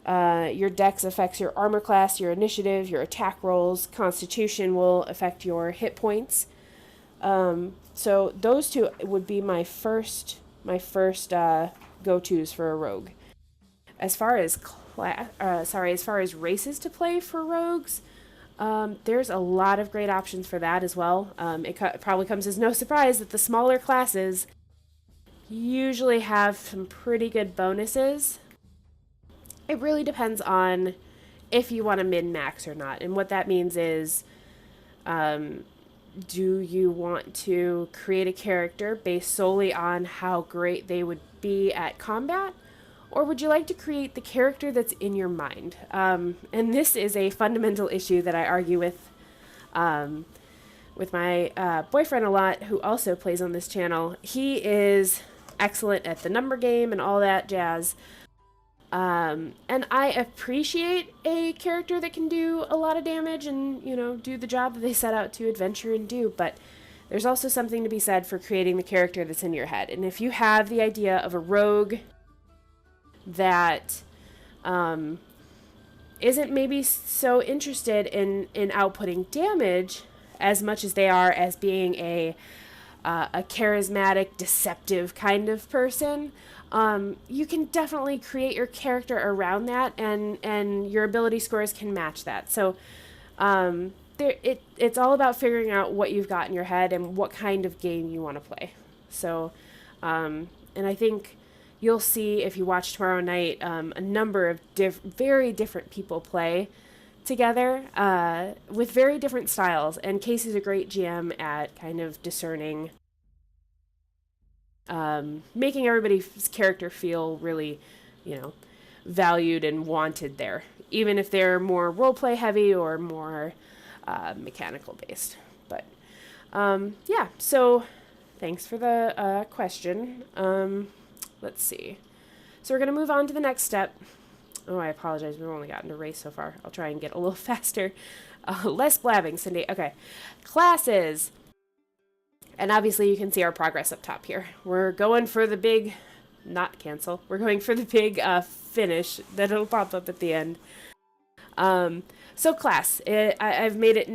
Your Dex affects your armor class, your initiative, your attack rolls. Constitution will affect your hit points. So those two would be my first go-tos for a rogue. As far as as far as races to play for rogues, there's a lot of great options for that as well. It probably comes as no surprise that the smaller classes usually have some pretty good bonuses. It really depends on if you want to min-max or not. And what that means is, do you want to create a character based solely on how great they would be at combat? Or would you like to create the character that's in your mind? And this is a fundamental issue that I argue with my boyfriend a lot, who also plays on this channel. He is excellent at the number game and all that jazz. And I appreciate a character that can do a lot of damage and, you know, do the job that they set out to adventure and do. But there's also something to be said for creating the character that's in your head. And if you have the idea of a rogue that isn't maybe so interested in outputting damage as much as they are as being a charismatic, deceptive kind of person, you can definitely create your character around that, and your ability scores can match that. So it's all about figuring out what you've got in your head and what kind of game you want to play. So, and I think you'll see if you watch tomorrow night a number of very different people play together with very different styles. And Casey's a great GM at kind of discerning, making everybody's character feel really, valued and wanted there, even if they're more roleplay heavy or more mechanical based. But yeah, so thanks for the question. Let's see. So we're going to move on to the next step. Oh, I apologize. We've only gotten to race so far. I'll try and get a little faster. Less blabbing, Cindy. Okay. Classes. And obviously you can see our progress up top here. We're going for the big, not cancel. We're going for the big finish that'll pop up at the end. So class. I've made it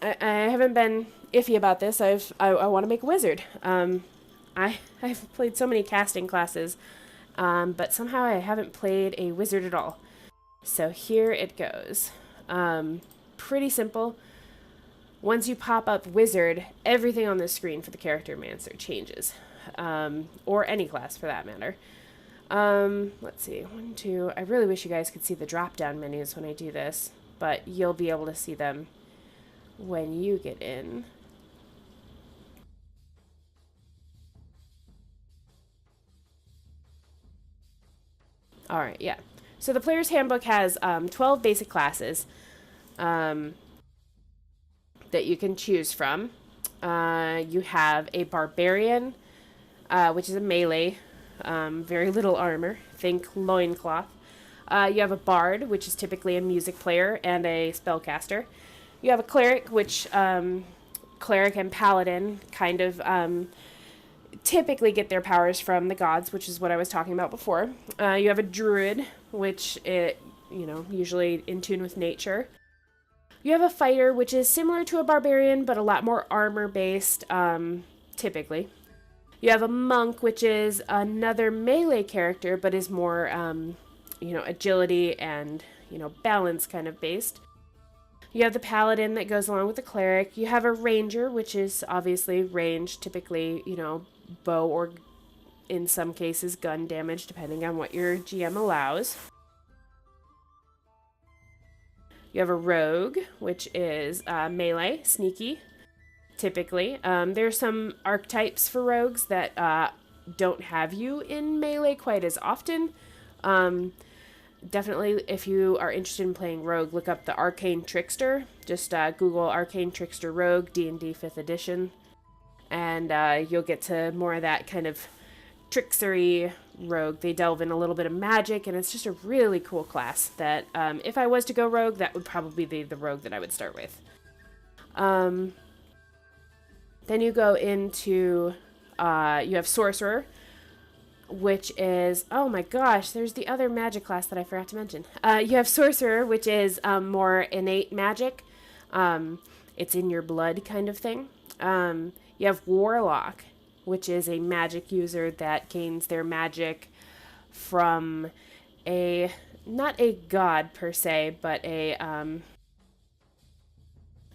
I haven't been iffy about this. I want to make a wizard. I've played so many casting classes, but somehow I haven't played a wizard at all. So here it goes. Pretty simple. Once you pop up wizard, everything on the screen for the Charactermancer changes, or any class for that matter. Let's see, 1, 2. I really wish you guys could see the drop-down menus when I do this, but you'll be able to see them when you get in. All right, yeah. So the Player's Handbook has 12 basic classes that you can choose from. You have a Barbarian, which is a melee, very little armor. Think loincloth. You have a Bard, which is typically a music player and a spellcaster. You have a Cleric, which Cleric and Paladin kind of typically get their powers from the gods, which is what I was talking about before. You have a Druid, which usually in tune with nature. You have a Fighter, which is similar to a Barbarian, but a lot more armor-based, typically. You have a Monk, which is another melee character, but is more, agility and, balance kind of based. You have the Paladin that goes along with the Cleric. You have a Ranger, which is obviously range, typically, bow or, in some cases, gun damage, depending on what your GM allows. You have a Rogue, which is melee, sneaky, typically. There's some archetypes for rogues that don't have you in melee quite as often. Definitely, if you are interested in playing Rogue, look up the Arcane Trickster. Just Google Arcane Trickster Rogue, D&D 5th edition, and you'll get to more of that kind of trickstery rogue. They delve in a little bit of magic, and it's just a really cool class that if I was to go rogue, that would probably be the rogue that I would start with. Then you go into, you have Sorcerer, which is, oh my gosh, there's the other magic class that I forgot to mention. You have Sorcerer, which is more innate magic. It's in your blood kind of thing. You have Warlock, which is a magic user that gains their magic from not a god per se, but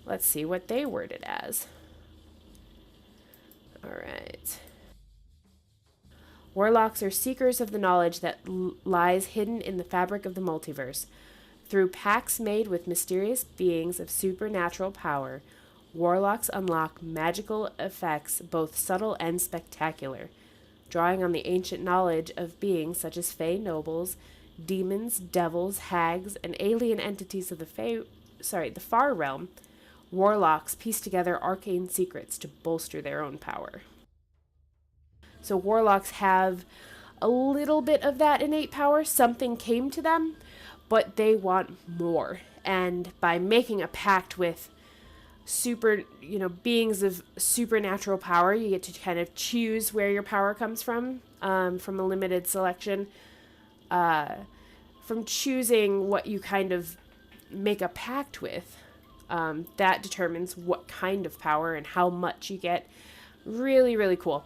let's see what they word it as. All right. Warlocks are seekers of the knowledge that lies hidden in the fabric of the multiverse. Through pacts made with mysterious beings of supernatural power, warlocks unlock magical effects both subtle and spectacular, drawing on the ancient knowledge of beings such as fey nobles, demons, devils, hags, and alien entities of the far realm. Warlocks piece together arcane secrets to bolster their own power. So warlocks have a little bit of that innate power. Something came to them, but they want more. And by making a pact with beings of supernatural power, you get to kind of choose where your power comes from a limited selection. From choosing what you kind of make a pact with, that determines what kind of power and how much you get. Really, really cool.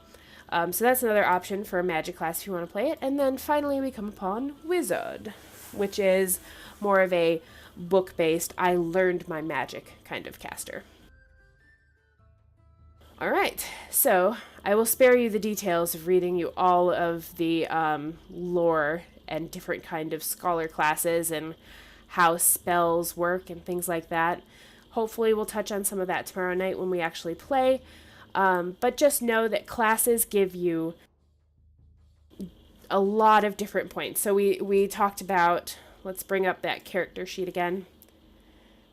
So that's another option for a magic class if you want to play it. And then finally we come upon Wizard, which is more of a book-based, I learned my magic kind of caster. All right, so I will spare you the details of reading you all of the lore and different kind of scholar classes and how spells work and things like that. Hopefully we'll touch on some of that tomorrow night when we actually play. But just know that classes give you a lot of different points. So we talked about, let's bring up that character sheet again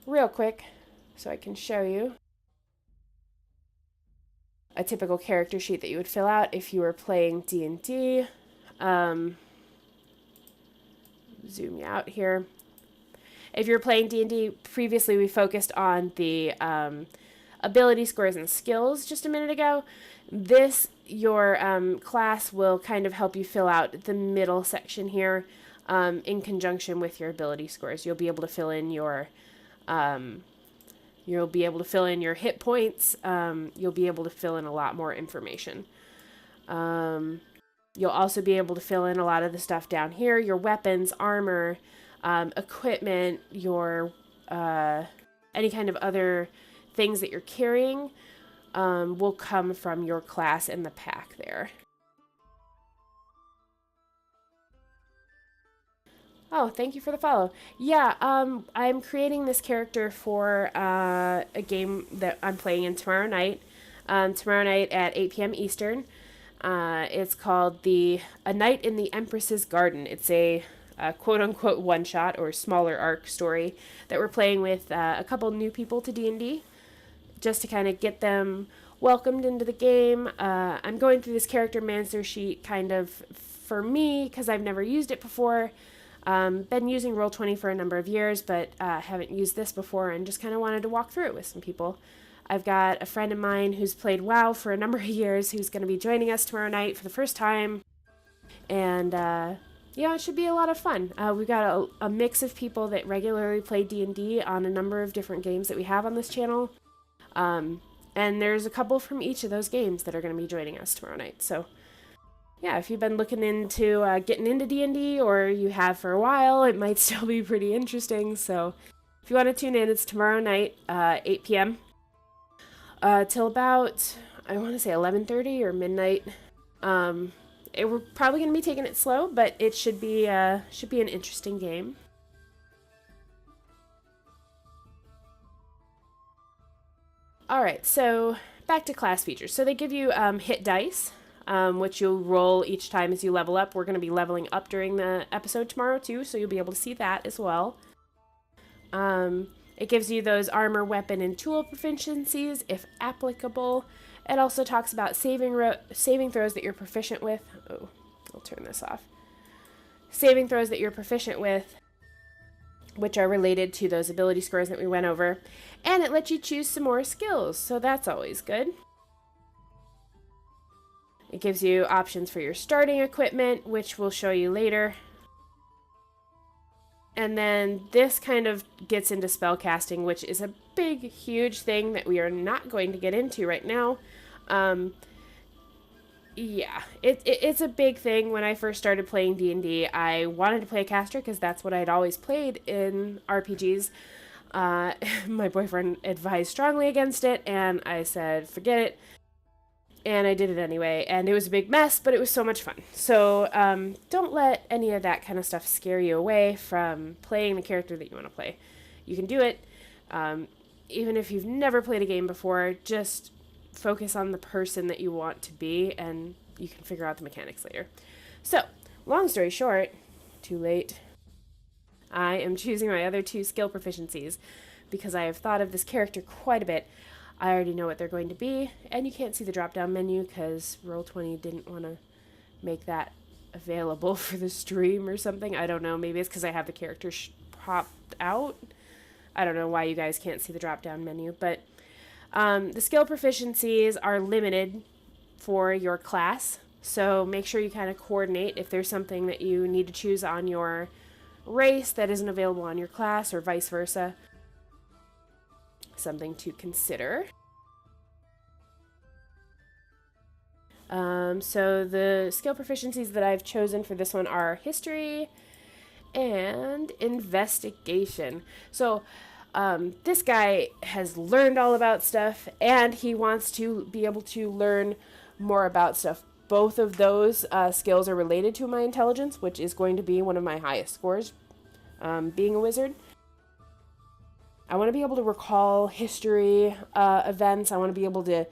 real quick so I can show you a typical character sheet that you would fill out if you were playing D&D. Zoom you out here. If you're playing D&D, previously we focused on the ability scores and skills just a minute ago. This, your class will kind of help you fill out the middle section here in conjunction with your ability scores. You'll be able to fill in your hit points. You'll be able to fill in a lot more information. You'll also be able to fill in a lot of the stuff down here, your weapons, armor, equipment, your any kind of other things that you're carrying will come from your class in the pack there. Oh, thank you for the follow. Yeah, I'm creating this character for a game that I'm playing in tomorrow night. Tomorrow night at 8 p.m. Eastern. It's called A Night in the Empress's Garden. It's a quote-unquote one-shot or smaller arc story that we're playing with a couple new people to D&D just to kind of get them welcomed into the game. I'm going through this Charactermancer sheet kind of for me because I've never used it before. Been using Roll20 for a number of years, but haven't used this before and just kind of wanted to walk through it with some people. I've got a friend of mine who's played WoW for a number of years who's going to be joining us tomorrow night for the first time. And, it should be a lot of fun. We've got a mix of people that regularly play D&D on a number of different games that we have on this channel. And there's a couple from each of those games that are going to be joining us tomorrow night. So, yeah, if you've been looking into getting into D&D or you have for a while, it might still be pretty interesting. So if you want to tune in, it's tomorrow night, 8 p.m. Till about, I want to say 11:30 or midnight. We're probably going to be taking it slow, but it should be an interesting game. All right, so back to class features. So they give you hit dice, which you'll roll each time as you level up. We're going to be leveling up during the episode tomorrow too, so you'll be able to see that as well. It gives you those armor, weapon, and tool proficiencies, if applicable. It also talks about saving throws that you're proficient with. Oh, I'll turn this off. Saving throws that you're proficient with, which are related to those ability scores that we went over. And it lets you choose some more skills, so that's always good. It gives you options for your starting equipment, which we'll show you later. And then this kind of gets into spellcasting, which is a big, huge thing that we are not going to get into right now. It's a big thing. When I first started playing D&D, I wanted to play a caster because that's what I'd always played in RPGs. My boyfriend advised strongly against it, and I said, forget it. And I did it anyway, and it was a big mess, but it was so much fun. So don't let any of that kind of stuff scare you away from playing the character that you want to play. You can do it. Even if you've never played a game before, just focus on the person that you want to be, and you can figure out the mechanics later. So, long story short, too late. I am choosing my other two skill proficiencies because I have thought of this character quite a bit. I already know what they're going to be, and you can't see the drop-down menu because Roll20 didn't want to make that available for the stream or something. I don't know. Maybe it's because I have the character popped out. I don't know why you guys can't see the drop-down menu, but the skill proficiencies are limited for your class, so make sure you kind of coordinate if there's something that you need to choose on your race that isn't available on your class or vice versa. Something to consider. So the skill proficiencies that I've chosen for this one are history and investigation. So This guy has learned all about stuff, and he wants to be able to learn more about stuff. Both of those skills are related to my intelligence, which is going to be one of my highest scores, being a wizard. I want to be able to recall history events. I want to be able to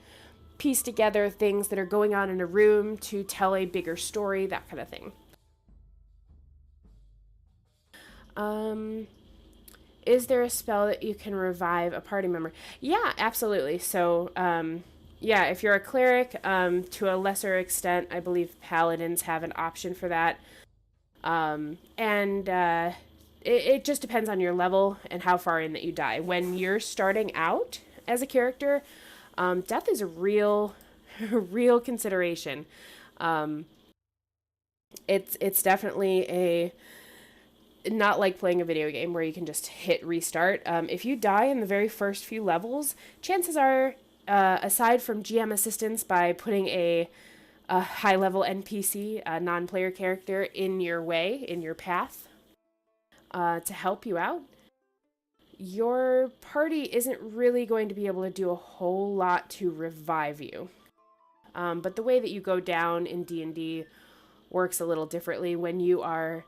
piece together things that are going on in a room to tell a bigger story, that kind of thing. Is there a spell that you can revive a party member? Yeah, absolutely. So, yeah, if you're a cleric, to a lesser extent, I believe paladins have an option for that. It just depends on your level and how far in that you die. When you're starting out as a character, death is a real, real consideration. It's definitely a not like playing a video game where you can just hit restart. If you die in the very first few levels, chances are, aside from GM assistance by putting a high-level NPC, a non-player character, in your way, in your path, to help you out, your party isn't really going to be able to do a whole lot to revive you. But the way that you go down in D&D works a little differently. When you are,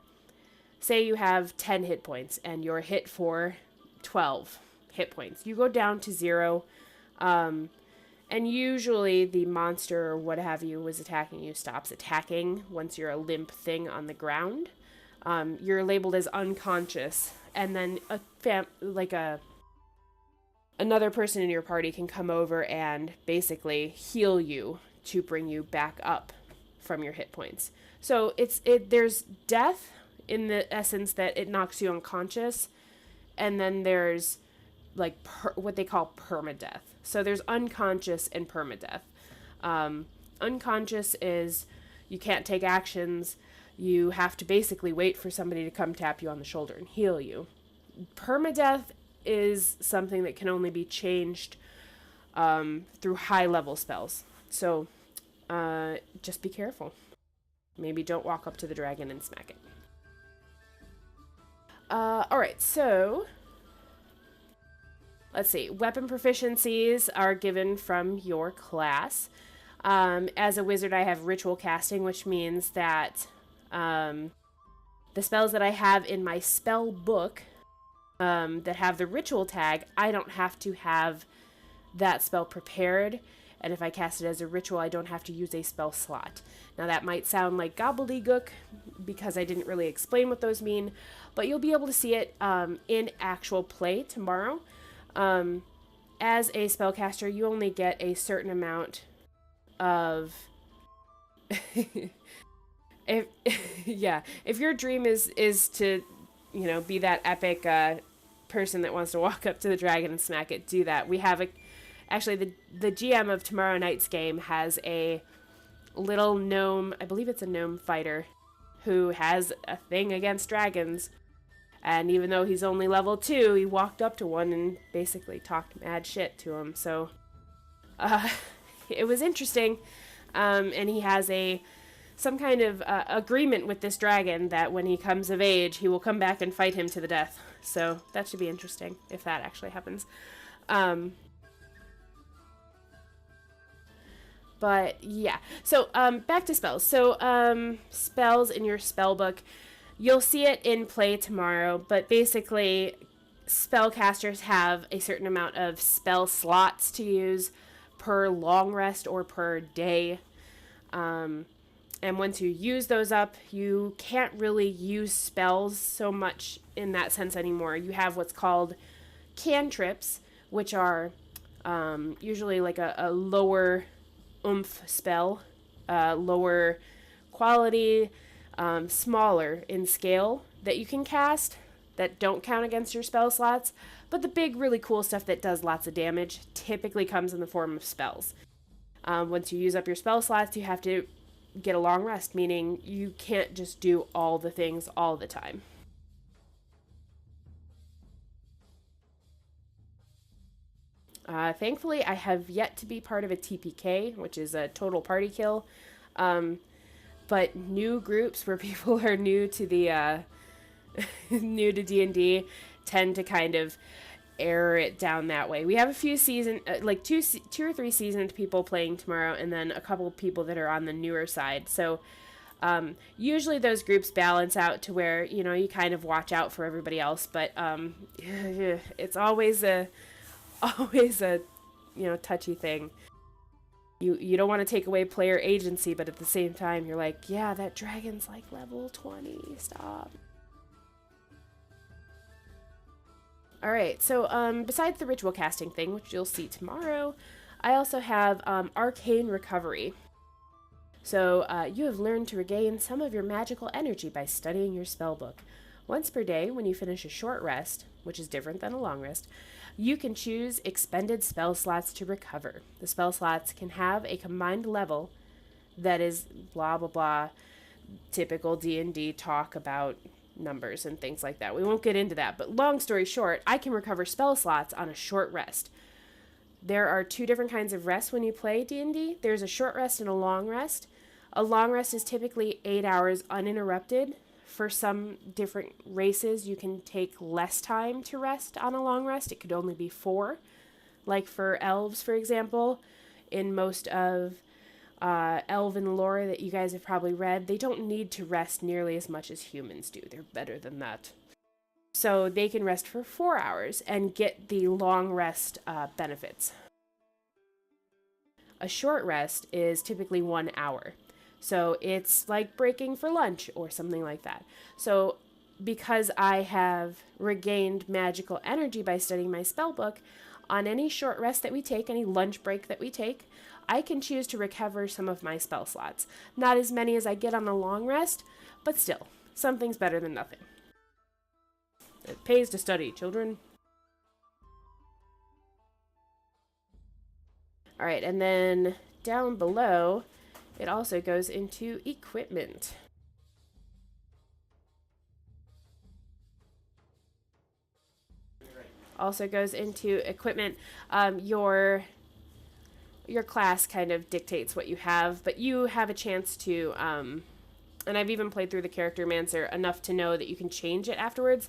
say you have 10 hit points and you're hit for 12 hit points, you go down to 0, and usually the monster or what have you was attacking you stops attacking once you're a limp thing on the ground. You're labeled as unconscious, and then another person in your party can come over and basically heal you to bring you back up from your hit points. So there's death in the essence that it knocks you unconscious, and then there's like what they call permadeath. So there's unconscious and permadeath. Unconscious is you can't take actions. You have to basically wait for somebody to come tap you on the shoulder and heal you. Permadeath is something that can only be changed through high-level spells. So just be careful. Maybe don't walk up to the dragon and smack it. Alright, so let's see. Weapon proficiencies are given from your class. As a wizard, I have ritual casting, which means that the spells that I have in my spell book that have the ritual tag, I don't have to have that spell prepared. And if I cast it as a ritual, I don't have to use a spell slot. Now that might sound like gobbledygook because I didn't really explain what those mean, but you'll be able to see it in actual play tomorrow. As a spellcaster, you only get a certain amount of... if your dream is to, be that epic person that wants to walk up to the dragon and smack it, do that. We have actually the GM of tomorrow night's game has a little gnome, I believe it's a gnome fighter, who has a thing against dragons. And even though he's only level 2, he walked up to one and basically talked mad shit to him. So it was interesting. And he has some kind of agreement with this dragon that when he comes of age, he will come back and fight him to the death. So that should be interesting if that actually happens. But yeah, so back to spells. So spells in your spell book, you'll see it in play tomorrow, but basically spellcasters have a certain amount of spell slots to use per long rest or per day. And once you use those up, you can't really use spells so much in that sense anymore. You have what's called cantrips, which are usually like a lower oomph spell, lower quality, smaller in scale that you can cast that don't count against your spell slots. But the big, really cool stuff that does lots of damage typically comes in the form of spells. Once you use up your spell slots, you have to get a long rest, meaning you can't just do all the things all the time. Thankfully, I have yet to be part of a TPK, which is a total party kill. But new groups where people are new to the new to D&D tend to kind of air it down that way. We have a few two or three seasoned people playing tomorrow, and then a couple of people that are on the newer side. So usually those groups balance out to where, you kind of watch out for everybody else, but it's always a touchy thing. You don't want to take away player agency, but at the same time you're like, yeah, that dragon's like level 20, stop. Alright, so besides the ritual casting thing, which you'll see tomorrow, I also have arcane recovery. So you have learned to regain some of your magical energy by studying your spellbook. Once per day, when you finish a short rest, which is different than a long rest, you can choose expended spell slots to recover. The spell slots can have a combined level that is blah blah blah, typical D&D talk about numbers and things like that. We won't get into that, but long story short, I can recover spell slots on a short rest. There are two different kinds of rests when you play D&D. There's a short rest and a long rest. A long rest is typically 8 hours uninterrupted. For some different races, you can take less time to rest on a long rest. It could only be 4. Like for elves, for example, in most of elven lore that you guys have probably read, they don't need to rest nearly as much as humans do. They're better than that. So they can rest for 4 hours and get the long rest benefits. A short rest is typically 1 hour. So it's like breaking for lunch or something like that. So because I have regained magical energy by studying my spellbook, on any short rest that we take, any lunch break that we take, I can choose to recover some of my spell slots. Not as many as I get on a long rest, but still, something's better than nothing. It pays to study, children. Alright, and then down below, it also goes into equipment. Also goes into equipment. Your class kind of dictates what you have, but you have a chance to, and I've even played through the Charactermancer enough to know that you can change it afterwards,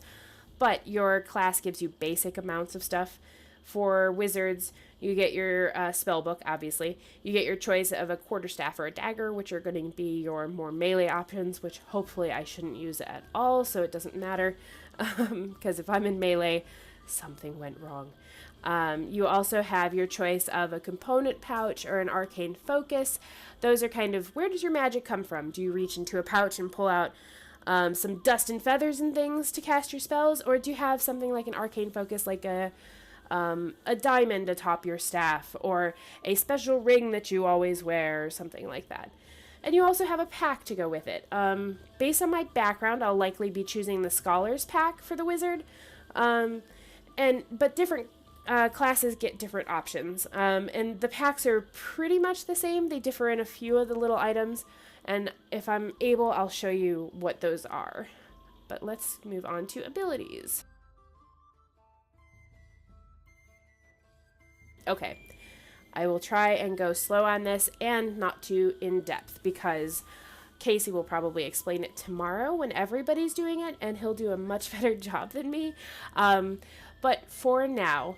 but your class gives you basic amounts of stuff. For wizards, you get your spellbook, obviously. You get your choice of a quarterstaff or a dagger, which are going to be your more melee options, which hopefully I shouldn't use at all, so it doesn't matter. Because if I'm in melee, something went wrong. You also have your choice of a component pouch or an arcane focus. Those are kind of, where does your magic come from? Do you reach into a pouch and pull out some dust and feathers and things to cast your spells? Or do you have something like an arcane focus, like a diamond atop your staff, or a special ring that you always wear, or something like that? And you also have a pack to go with it. Based on my background, I'll likely be choosing the Scholar's Pack for the wizard. But different classes get different options. And the packs are pretty much the same. They differ in a few of the little items. And if I'm able, I'll show you what those are. But let's move on to abilities. Okay, I will try and go slow on this and not too in-depth, because Casey will probably explain it tomorrow when everybody's doing it, and he'll do a much better job than me. But for now,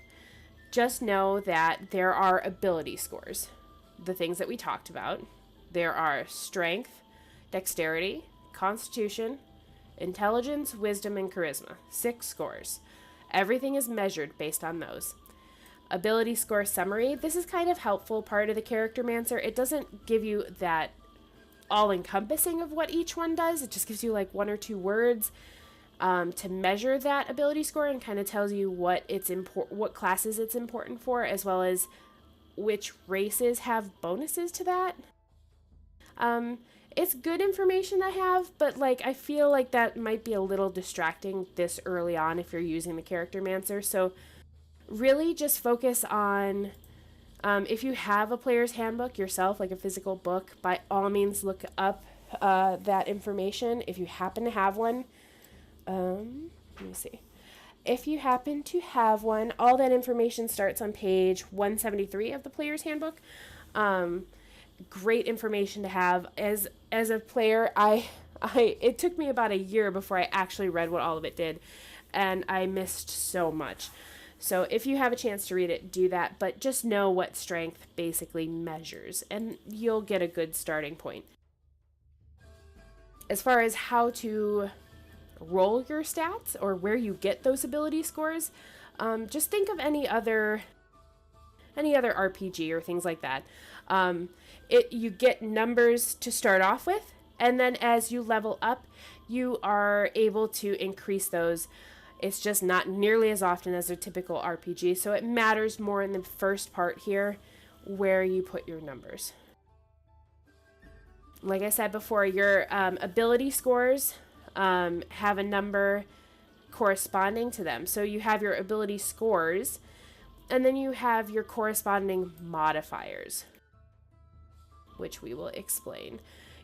just know that there are ability scores, the things that we talked about. There are strength, dexterity, constitution, intelligence, wisdom, and charisma. 6 scores. Everything is measured based on those. Ability score summary. This is kind of helpful part of the Charactermancer. It doesn't give you that all-encompassing of what each one does. It just gives you like 1 or 2 words to measure that ability score, and kind of tells you what classes it's important for, as well as which races have bonuses to that. It's good information to have, but like I feel like that might be a little distracting this early on if you're using the Charactermancer. So really just focus on, if you have a player's handbook yourself, like a physical book, by all means look up that information. If you happen to have one, let me see. If you happen to have one, all that information starts on page 173 of the player's handbook. Great information to have. As a player, it took me about a year before I actually read what all of it did, and I missed so much. So if you have a chance to read it, do that, but just know what strength basically measures, and you'll get a good starting point. As far as how to roll your stats or where you get those ability scores, just think of any other RPG or things like that. You get numbers to start off with, and then as you level up, you are able to increase those. It's just not nearly as often as a typical RPG, so it matters more in the first part here where you put your numbers. Like I said before, your ability scores have a number corresponding to them. So you have your ability scores, and then you have your corresponding modifiers, which we will explain.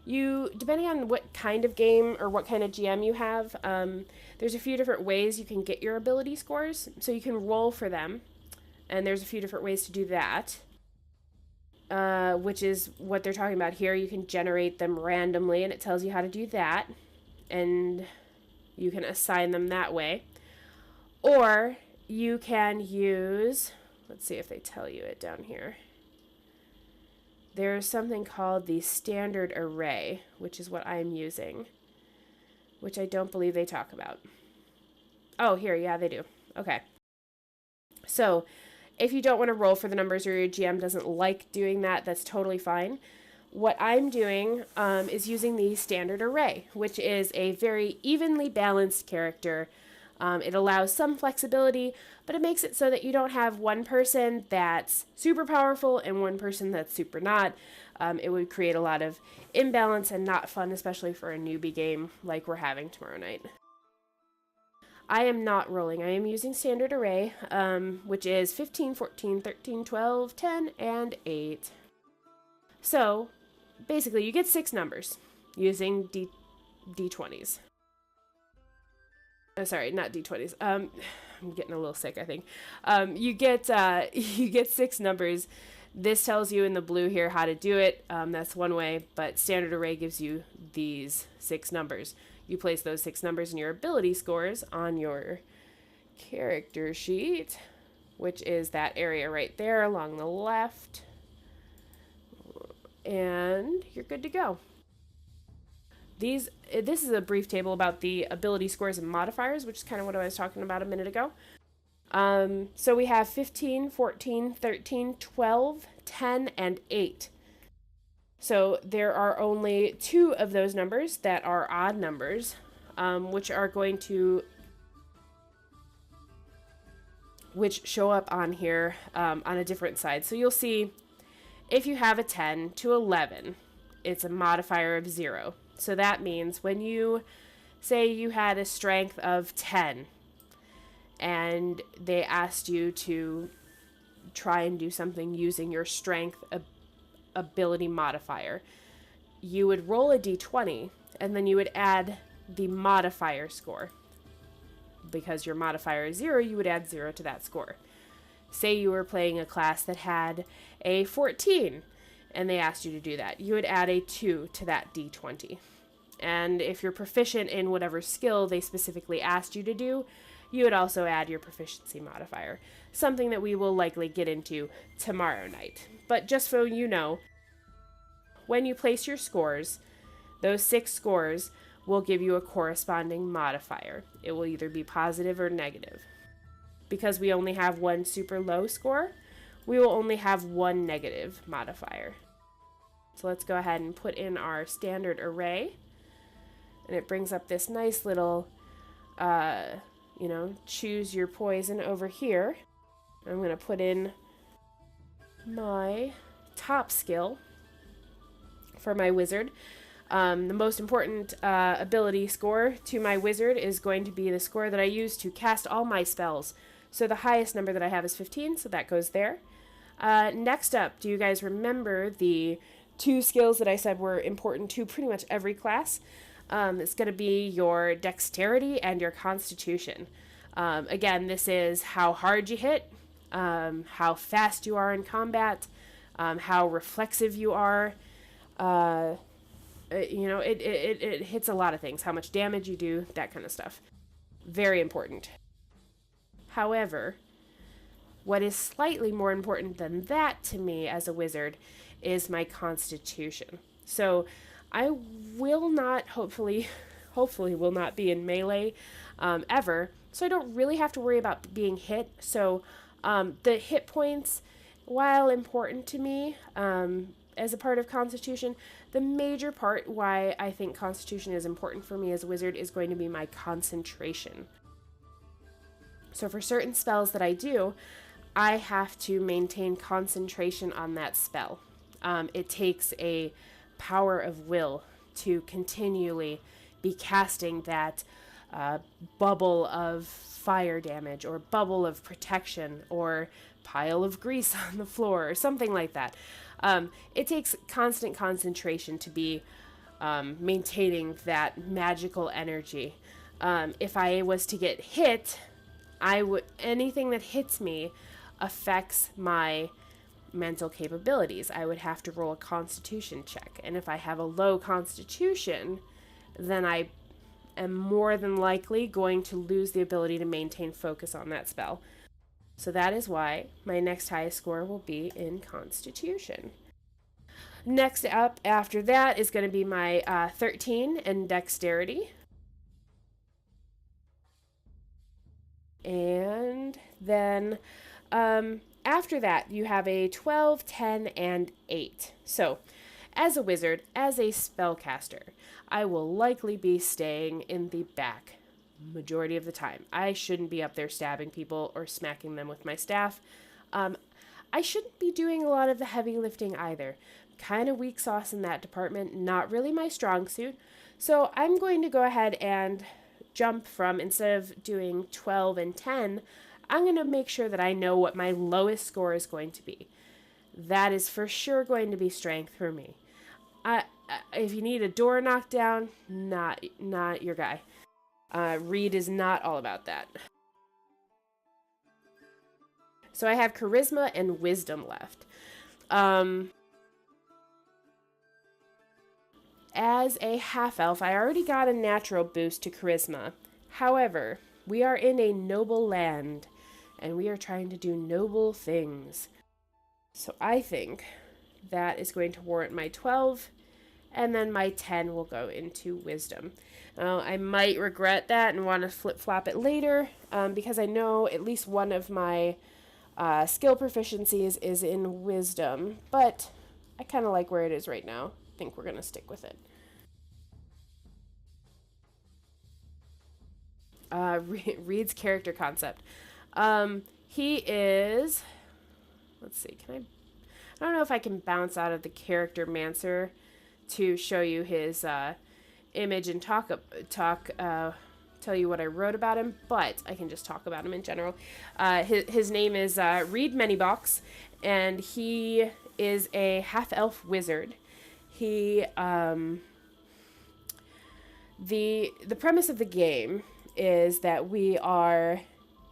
Depending on what kind of game or what kind of GM you have, there's a few different ways you can get your ability scores. So you can roll for them, and there's a few different ways to do that, which is what they're talking about here. You can generate them randomly, and it tells you how to do that, and you can assign them that way. Or you can use, let's see if they tell you it down here. There's something called the standard array, which is what I'm using, which I don't believe they talk about. Oh, here, yeah, they do. Okay. So if you don't want to roll for the numbers or your GM doesn't like doing that, that's totally fine. What I'm doing is using the standard array, which is a very evenly balanced character. It allows some flexibility, but it makes it so that you don't have one person that's super powerful and one person that's super not. It would create a lot of imbalance and not fun, especially for a newbie game like we're having tomorrow night. I am not rolling. I am using standard array, which is 15, 14, 13, 12, 10, and 8. So basically you get 6 numbers using D20's. Oh, sorry, not D20's. I'm getting a little sick, I think. You get 6 numbers. This tells you in the blue here how to do it. That's one way, but standard array gives you these 6 numbers. You place those 6 numbers in your ability scores on your character sheet, which is that area right there along the left. And you're good to go. This is a brief table about the ability scores and modifiers, which is kind of what I was talking about a minute ago. So we have 15, 14, 13, 12, 10, and 8. So there are only 2 of those numbers that are odd numbers, which show up on here on a different side. So you'll see if you have a 10 to 11, it's a modifier of 0. So that means when you say you had a strength of 10 and they asked you to try and do something using your strength ability modifier, you would roll a d20 and then you would add the modifier score. Because your modifier is 0, you would add 0 to that score. Say you were playing a class that had a 14 and they asked you to do that. You would add a 2 to that d20. And if you're proficient in whatever skill they specifically asked you to do, you would also add your proficiency modifier. Something that we will likely get into tomorrow night. But just so you know, when you place your scores, those 6 scores will give you a corresponding modifier. It will either be positive or negative. Because we only have one super low score, we will only have one negative modifier. So let's go ahead and put in our standard array. And it brings up this nice little, choose your poison over here. I'm going to put in my top skill for my wizard. The most important ability score to my wizard is going to be the score that I use to cast all my spells. So the highest number that I have is 15, so that goes there. Next up, do you guys remember the 2 skills that I said were important to pretty much every class? It's going to be your dexterity and your constitution. Again, this is how hard you hit, how fast you are in combat, how reflexive you are. It hits a lot of things, how much damage you do, that kind of stuff. Very important. However, What is slightly more important than that to me as a wizard is my constitution. So I will not, hopefully will not be in melee ever. So I don't really have to worry about being hit. So the hit points, while important to me as a part of Constitution, the major part why I think Constitution is important for me as a wizard is going to be my concentration. So for certain spells that I do, I have to maintain concentration on that spell. It takes a power of will to continually be casting that bubble of fire damage or bubble of protection or pile of grease on the floor or something like that. It takes constant concentration to be maintaining that magical energy. If I was to get hit, anything that hits me affects my mental capabilities. I would have to roll a constitution check. And if I have a low constitution, then I am more than likely going to lose the ability to maintain focus on that spell. So that is why my next highest score will be in Constitution. Next up after that is going to be my 13 in Dexterity. And then after that, you have a 12, 10, and 8. So as a wizard, as a spellcaster, I will likely be staying in the back majority of the time. I shouldn't be up there stabbing people or smacking them with my staff. I shouldn't be doing a lot of the heavy lifting either. Kind of weak sauce in that department, not really my strong suit. So I'm going to go ahead and jump from, instead of doing 12 and 10, I'm going to make sure that I know what my lowest score is going to be. That is for sure going to be strength for me. If you need a door knocked down, not your guy. Reed is not all about that. So I have charisma and wisdom left. As a half-elf, I already got a natural boost to charisma. However, we are in a noble land, and we are trying to do noble things. So I think that is going to warrant my 12, and then my 10 will go into wisdom. I might regret that and want to flip-flop it later, because I know at least one of my skill proficiencies is in wisdom, but I kind of like where it is right now. I think we're going to stick with it. Reed's character concept. He is... Let's see, I don't know if I can bounce out of the Charactermancer to show you his image and tell you what I wrote about him, but I can just talk about him in general. His name is Reed Menibawks, and he is a half-elf wizard. He the premise of the game is that we are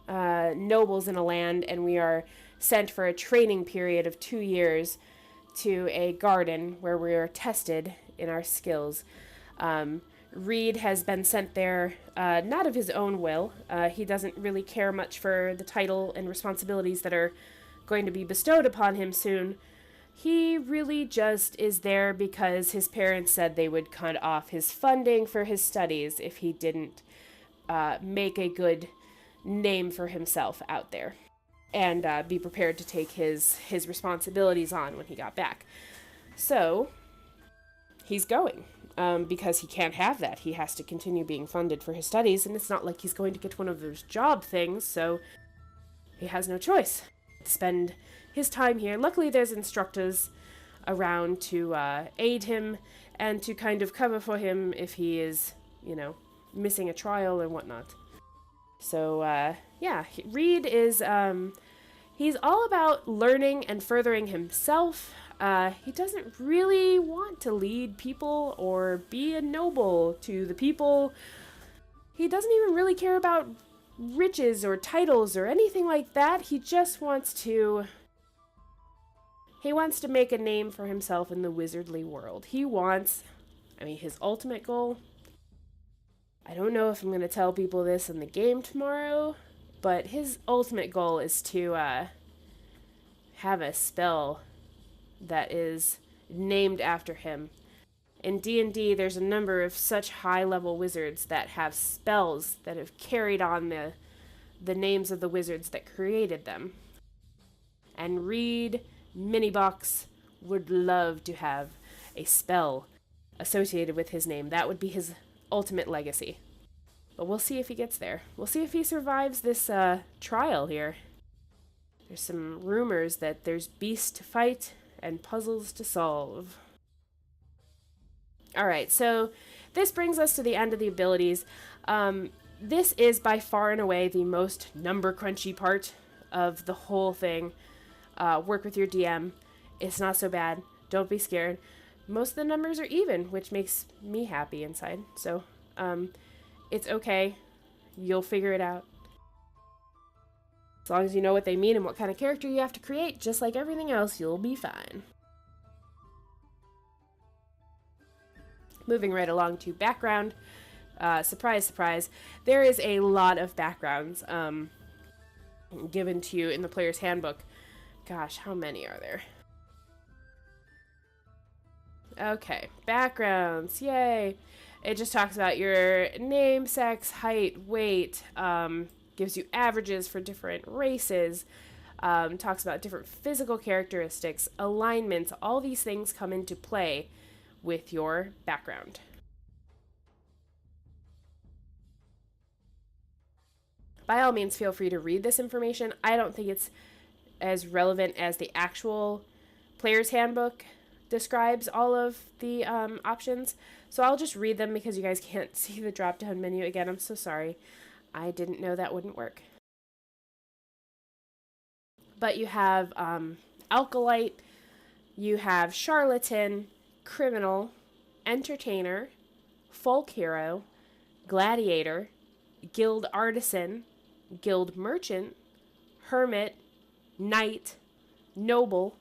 nobles in a land, and we are sent for a training period of 2 years to a garden where we are tested in our skills. Reed has been sent there not of his own will. He doesn't really care much for the title and responsibilities that are going to be bestowed upon him soon. He really just is there because his parents said they would cut off his funding for his studies if he didn't make a good name for himself out there and be prepared to take his responsibilities on when he got back. So he's going because he can't have that. He has to continue being funded for his studies, and it's not like he's going to get one of those job things, so he has no choice to spend his time here. Luckily, there's instructors around to aid him and to kind of cover for him if he is, missing a trial and whatnot. So, Reed is, he's all about learning and furthering himself. He doesn't really want to lead people or be a noble to the people. He doesn't even really care about riches or titles or anything like that. He just wants to make a name for himself in the wizardly world. His ultimate goal, I don't know if I'm going to tell people this in the game tomorrow, but his ultimate goal is to have a spell that is named after him. In D&D, there's a number of such high-level wizards that have spells that have carried on the names of the wizards that created them. And Reed Menibawks would love to have a spell associated with his name. That would be his ultimate legacy. But we'll see if he gets there. We'll see if he survives this trial here. There's some rumors that there's beasts to fight and puzzles to solve. Alright, so this brings us to the end of the abilities. This is by far and away the most number crunchy part of the whole thing. Work with your DM. It's not so bad. Don't be scared. Most of the numbers are even, which makes me happy inside. So, it's okay. You'll figure it out. As long as you know what they mean and what kind of character you have to create, just like everything else, you'll be fine. Moving right along to background. Surprise, surprise. There is a lot of backgrounds given to you in the player's handbook. Gosh, how many are there? Okay, backgrounds, yay! It just talks about your name, sex, height, weight, gives you averages for different races, talks about different physical characteristics, alignments, all these things come into play with your background. By all means, feel free to read this information. I don't think it's as relevant as the actual player's handbook describes all of the options. So I'll just read them because you guys can't see the drop-down menu. Again, I'm so sorry. I didn't know that wouldn't work. But you have Alkalite, you have Charlatan, Criminal, Entertainer, Folk Hero, Gladiator, Guild Artisan, Guild Merchant, Hermit, Knight, Noble,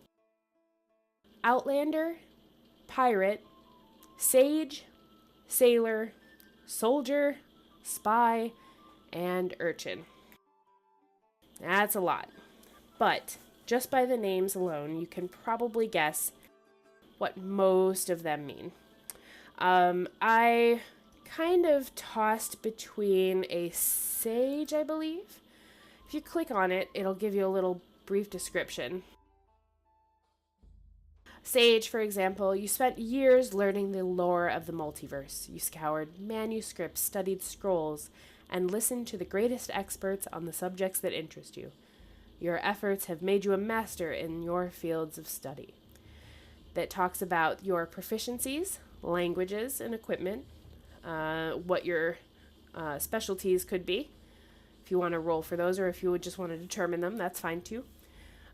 Outlander, Pirate, Sage, Sailor, Soldier, Spy, and Urchin. That's a lot. But just by the names alone, you can probably guess what most of them mean. I kind of tossed between a sage, I believe. If you click on it, it'll give you a little brief description. Sage, for example, you spent years learning the lore of the multiverse. You scoured manuscripts, studied scrolls, and listened to the greatest experts on the subjects that interest you. Your efforts have made you a master in your fields of study. That talks about your proficiencies, languages, and equipment, what your specialties could be. If you want to roll for those, or if you would just want to determine them, that's fine too.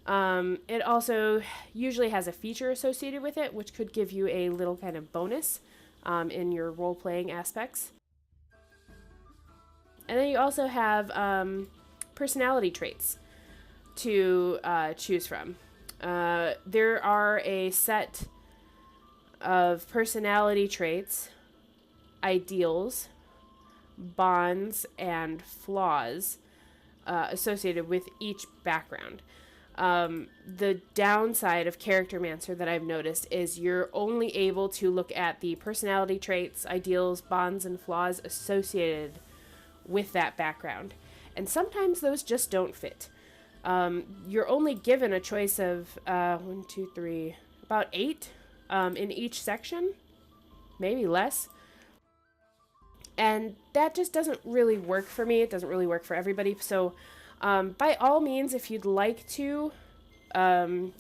It also usually has a feature associated with it, which could give you a little kind of bonus in your role-playing aspects. And then you also have personality traits to choose from. There are a set of personality traits, ideals, bonds, and flaws associated with each background. The downside of Charactermancer that I've noticed is you're only able to look at the personality traits, ideals, bonds, and flaws associated with that background. And sometimes those just don't fit. You're only given a choice of about 8 in each section, maybe less. And that just doesn't really work for me. It doesn't really work for everybody. So by all means, if you'd like to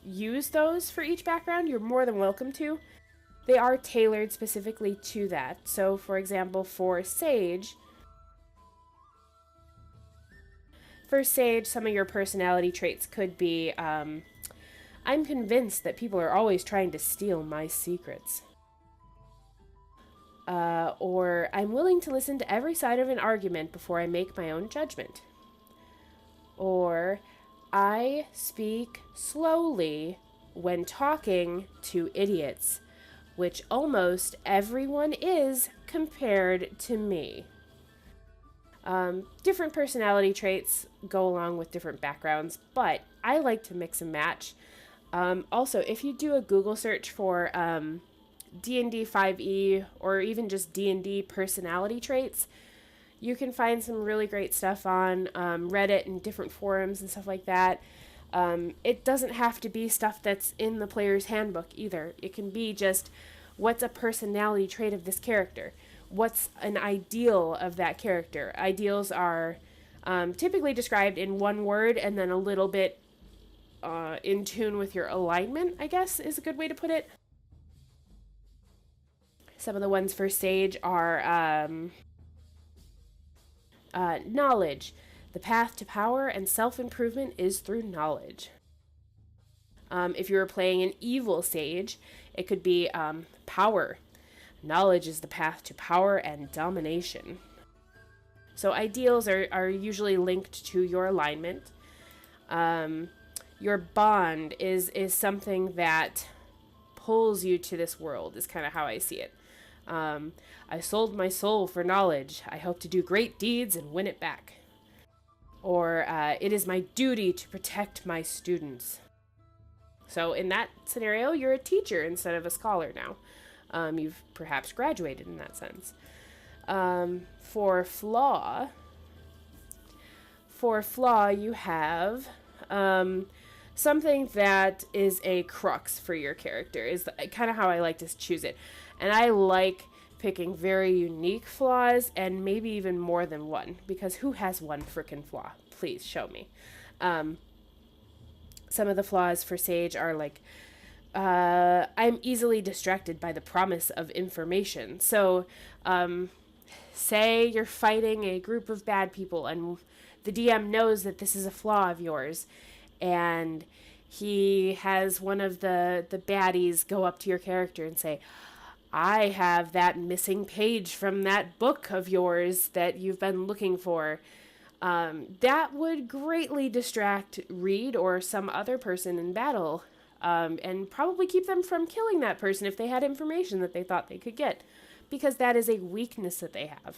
use those for each background, you're more than welcome to. They are tailored specifically to that. So for example, for Sage, some of your personality traits could be, I'm convinced that people are always trying to steal my secrets. Or, I'm willing to listen to every side of an argument before I make my own judgment. Or, I speak slowly when talking to idiots, which almost everyone is compared to me. Different personality traits go along with different backgrounds, but I like to mix and match. Also, if you do a Google search for D&D 5e or even just D&D personality traits, you can find some really great stuff on Reddit and different forums and stuff like that. It doesn't have to be stuff that's in the player's handbook either. It can be just, what's a personality trait of this character? What's an ideal of that character? Ideals are typically described in one word and then a little bit in tune with your alignment, I guess is a good way to put it. Some of the ones for Sage are knowledge. The path to power and self-improvement is through knowledge. If you were playing an evil Sage, it could be power. Knowledge is the path to power and domination. So ideals are usually linked to your alignment. Your bond is something that pulls you to this world, is kind of how I see it. I sold my soul for knowledge. I hope to do great deeds and win it back. Or it is my duty to protect my students. So in that scenario, you're a teacher instead of a scholar now. You've perhaps graduated in that sense. For flaw, you have something that is a crux for your character, is kind of how I like to choose it. And I like picking very unique flaws, and maybe even more than one, because who has one frickin' flaw? Please show me. Some of the flaws for Sage are like, I'm easily distracted by the promise of information. So, say you're fighting a group of bad people, and the DM knows that this is a flaw of yours, and he has one of the baddies go up to your character and say, I have that missing page from that book of yours that you've been looking for. That would greatly distract Reed or some other person in battle, and probably keep them from killing that person if they had information that they thought they could get, because that is a weakness that they have.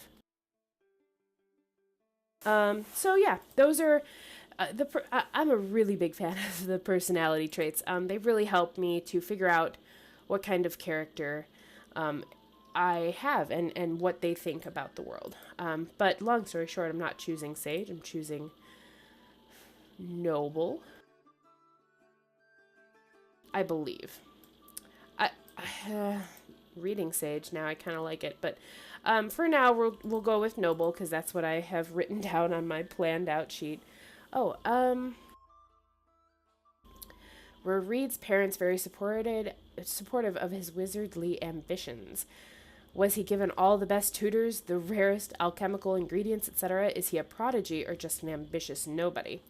So yeah, those are I'm a really big fan of the personality traits. They've really helped me to figure out what kind of character I have and what they think about the world. But long story short, I'm not choosing Sage. I'm choosing Noble, I believe. Reading Sage now, I kind of like it, but for now we'll go with Noble, because that's what I have written down on my planned out sheet. Were Reed's parents very supportive of his wizardly ambitions? Was he given all the best tutors, the rarest alchemical ingredients, etc.? Is he a prodigy or just an ambitious nobody?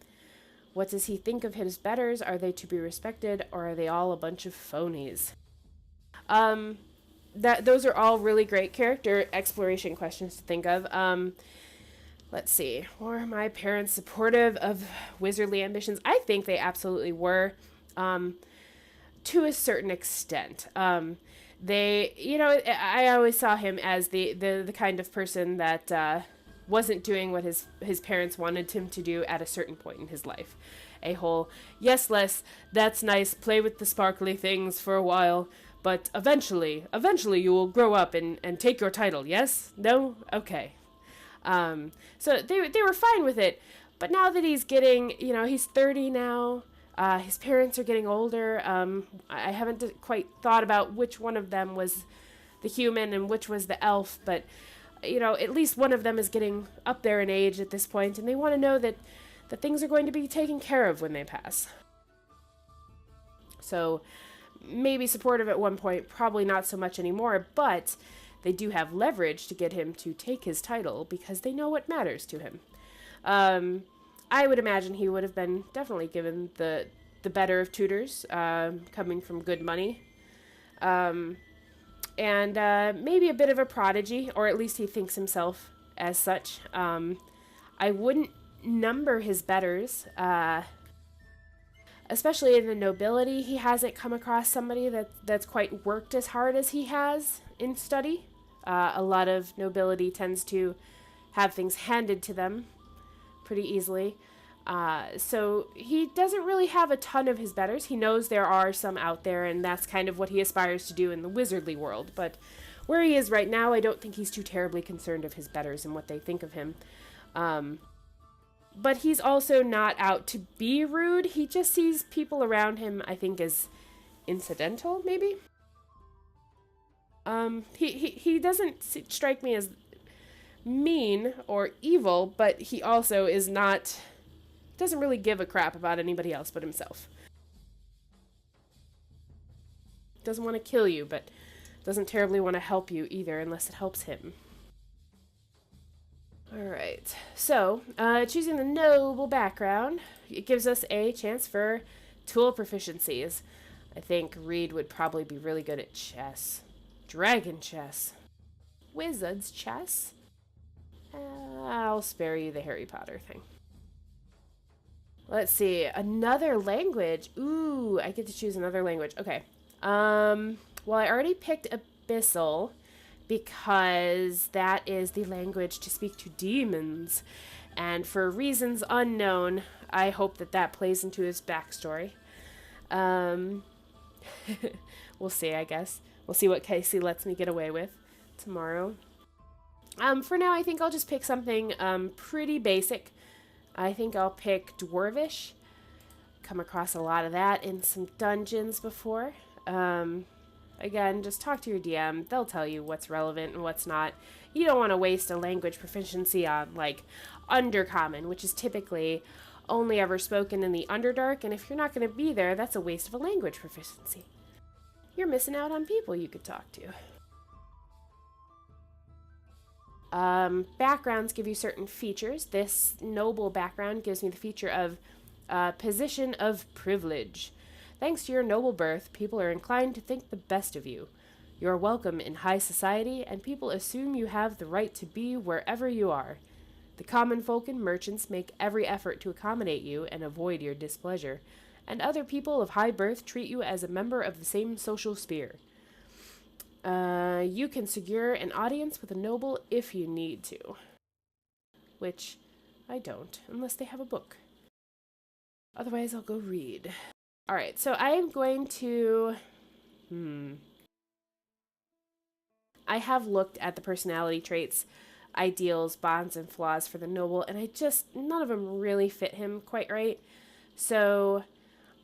What does he think of his betters? Are they to be respected, or are they all a bunch of phonies? Those are all really great character exploration questions to think of. Let's see. Were my parents supportive of wizardly ambitions? I think they absolutely were, to a certain extent. I always saw him as the kind of person that wasn't doing what his parents wanted him to do at a certain point in his life. A whole, yes, Les, that's nice, play with the sparkly things for a while, but eventually you will grow up and take your title, yes? No? Okay. So they were fine with it, but now that he's getting, he's 30 now, his parents are getting older, I haven't quite thought about which one of them was the human and which was the elf, but, at least one of them is getting up there in age at this point, and they want to know that things are going to be taken care of when they pass. So, maybe supportive at one point, probably not so much anymore, but they do have leverage to get him to take his title because they know what matters to him. I would imagine he would have been definitely given the better of tutors, coming from good money. And maybe a bit of a prodigy, or at least he thinks himself as such. I wouldn't number his betters, especially in the nobility. He hasn't come across somebody that's quite worked as hard as he has in study. A lot of nobility tends to have things handed to them pretty easily. So he doesn't really have a ton of his betters. He knows there are some out there, and that's kind of what he aspires to do in the wizardly world. But where he is right now, I don't think he's too terribly concerned of his betters and what they think of him. But he's also not out to be rude. He just sees people around him, I think, as incidental, maybe? He doesn't strike me as mean or evil, but he also is not... doesn't really give a crap about anybody else but himself. Doesn't want to kill you, but doesn't terribly want to help you either unless it helps him. Alright, so, choosing the noble background, it gives us a chance for tool proficiencies. I think Reed would probably be really good at chess. Dragon chess. Wizard's chess? I'll spare you the Harry Potter thing. Let's see, another language. Ooh, I get to choose another language. Okay. Well, I already picked Abyssal because that is the language to speak to demons. And for reasons unknown, I hope that that plays into his backstory. We'll see, I guess. We'll see what Casey lets me get away with tomorrow. For now, I think I'll just pick something pretty basic. I think I'll pick Dwarvish. Come across a lot of that in some dungeons before. Again, just talk to your DM. They'll tell you what's relevant and what's not. You don't want to waste a language proficiency on, like, Undercommon, which is typically only ever spoken in the Underdark, and if you're not going to be there, that's a waste of a language proficiency. You're missing out on people you could talk to. Backgrounds give you certain features. This noble background gives me the feature of position of privilege. Thanks to your noble birth, people are inclined to think the best of you. You are welcome in high society, and people assume you have the right to be wherever you are. The common folk and merchants make every effort to accommodate you and avoid your displeasure, and other people of high birth treat you as a member of the same social sphere. You can secure an audience with a noble if you need to. Which I don't, unless they have a book. Otherwise, I'll go read. Alright, so I am going to... I have looked at the personality traits, ideals, bonds, and flaws for the noble, and none of them really fit him quite right. So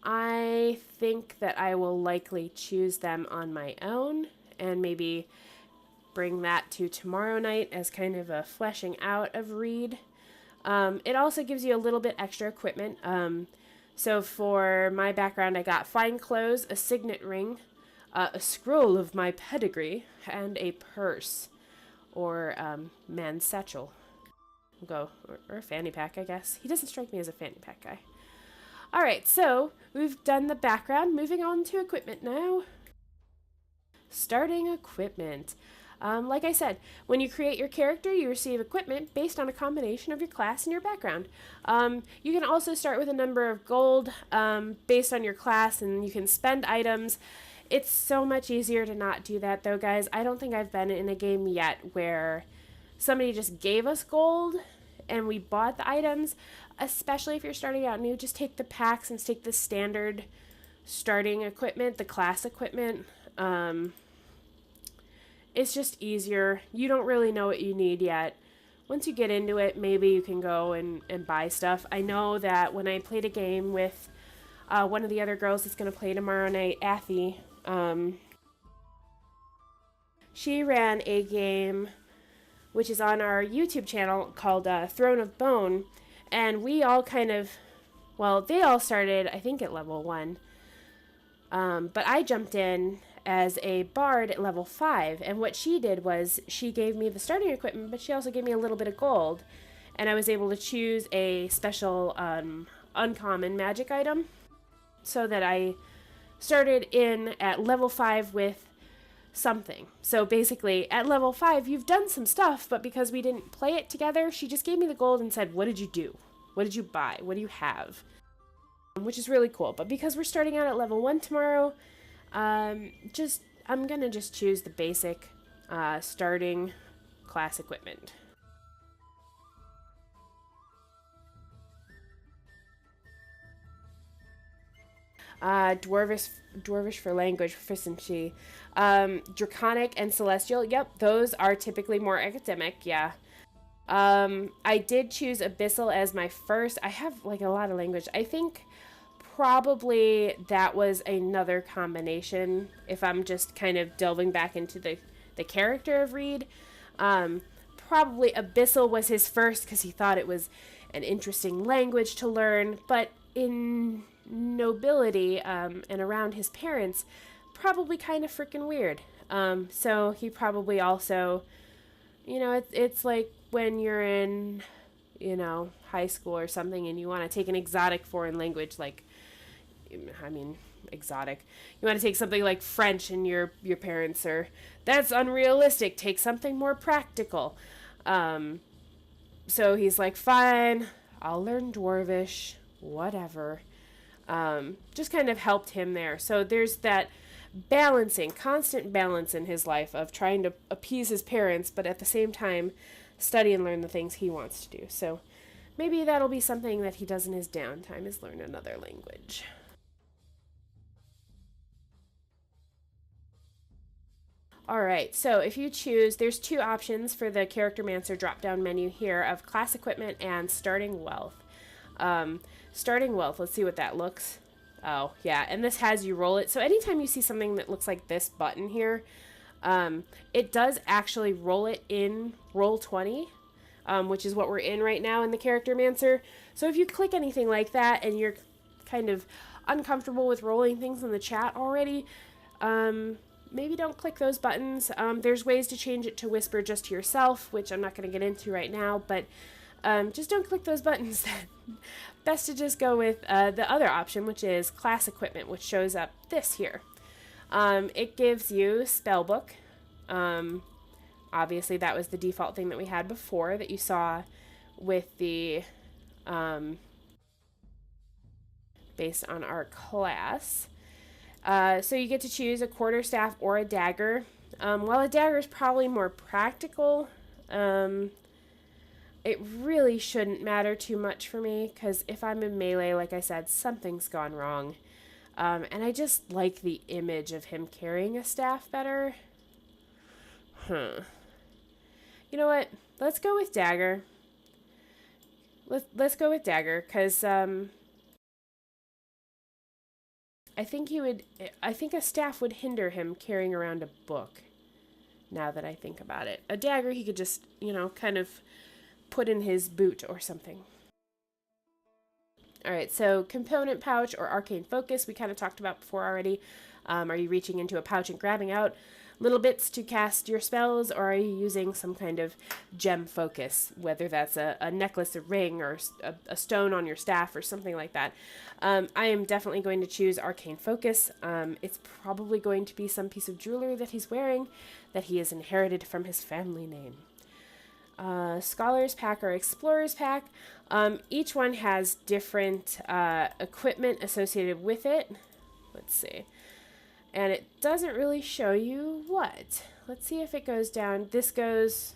I think that I will likely choose them on my own, and maybe bring that to tomorrow night as kind of a fleshing out of Reed. It also gives you a little bit extra equipment. So for my background, I got fine clothes, a signet ring, a scroll of my pedigree, and a purse, or man's satchel. We'll go, or a fanny pack, I guess. He doesn't strike me as a fanny pack guy. Alright, so we've done the background. Moving on to equipment now. Starting equipment. Like I said, when you create your character, you receive equipment based on a combination of your class and your background. You can also start with a number of gold based on your class, and you can spend items. It's so much easier to not do that, though, guys. I don't think I've been in a game yet where somebody just gave us gold and we bought the items, especially if you're starting out new. Just take the packs and take the standard starting equipment, the class equipment. It's just easier. You don't really know what you need yet. Once you get into it, maybe you can go and buy stuff. I know that when I played a game with one of the other girls that's going to play tomorrow night, Athy, she ran a game which is on our YouTube channel called Throne of Bone, and we all kind of, well, they all started, I think, at level 1, but I jumped in as a bard at level 5, and what she did was she gave me the starting equipment, but she also gave me a little bit of gold, and I was able to choose a special uncommon magic item, so that I started in at level 5 with something. So basically, at level 5, you've done some stuff, but because we didn't play it together, she just gave me the gold and said, what did you do? What did you buy? What do you have? Which is really cool, but because we're starting out at level 1 tomorrow, I'm gonna just choose the basic starting class equipment. Dwarvish for language proficiency. Draconic and celestial. Yep, those are typically more academic. Yeah. I did choose abyssal as my first. I have like a lot of language. I think probably that was another combination. If I'm just kind of delving back into the character of Reed, probably abyssal was his first because he thought it was an interesting language to learn. But in nobility and around his parents, probably kind of freaking weird. So he probably also, it's like when you're in, high school or something and you want to take an exotic foreign language, like, exotic. You want to take something like French and your parents are, that's unrealistic. Take something more practical. So he's like, fine, I'll learn Dwarvish, whatever. Just kind of helped him there. So there's that constant balance in his life of trying to appease his parents, but at the same time study and learn the things he wants to do. So maybe that'll be something that he does in his downtime, is learn another language. All right, so if you choose, there's two options for the Charactermancer drop-down menu here of class equipment and starting wealth. Starting wealth, let's see what that looks. Oh, yeah, and this has you roll it. So anytime you see something that looks like this button here, it does actually roll it in Roll20, which is what we're in right now in the Charactermancer. So if you click anything like that and you're kind of uncomfortable with rolling things in the chat already, maybe don't click those buttons. There's ways to change it to whisper just to yourself, which I'm not going to get into right now, but just don't click those buttons. Best to just go with the other option, which is class equipment, which shows up this here. It gives you spellbook. Obviously, that was the default thing that we had before that you saw with the based on our class. So you get to choose a quarterstaff or a dagger. While a dagger is probably more practical, it really shouldn't matter too much for me, because if I'm in melee, like I said, something's gone wrong. And I just like the image of him carrying a staff better. You know what? Let's go with dagger. Let's go with dagger, because I think a staff would hinder him carrying around a book, now that I think about it. A dagger he could just, kind of put in his boot or something. Alright, so component pouch or arcane focus, we kind of talked about before already. Are you reaching into a pouch and grabbing out little bits to cast your spells, or are you using some kind of gem focus, whether that's a necklace, a ring, or a stone on your staff or something like that? I am definitely going to choose arcane focus. It's probably going to be some piece of jewelry that he's wearing that he has inherited from his family name. Scholar's pack or explorer's pack. Each one has different equipment associated with it. Let's see. And it doesn't really show you what. Let's see if it goes down. This goes...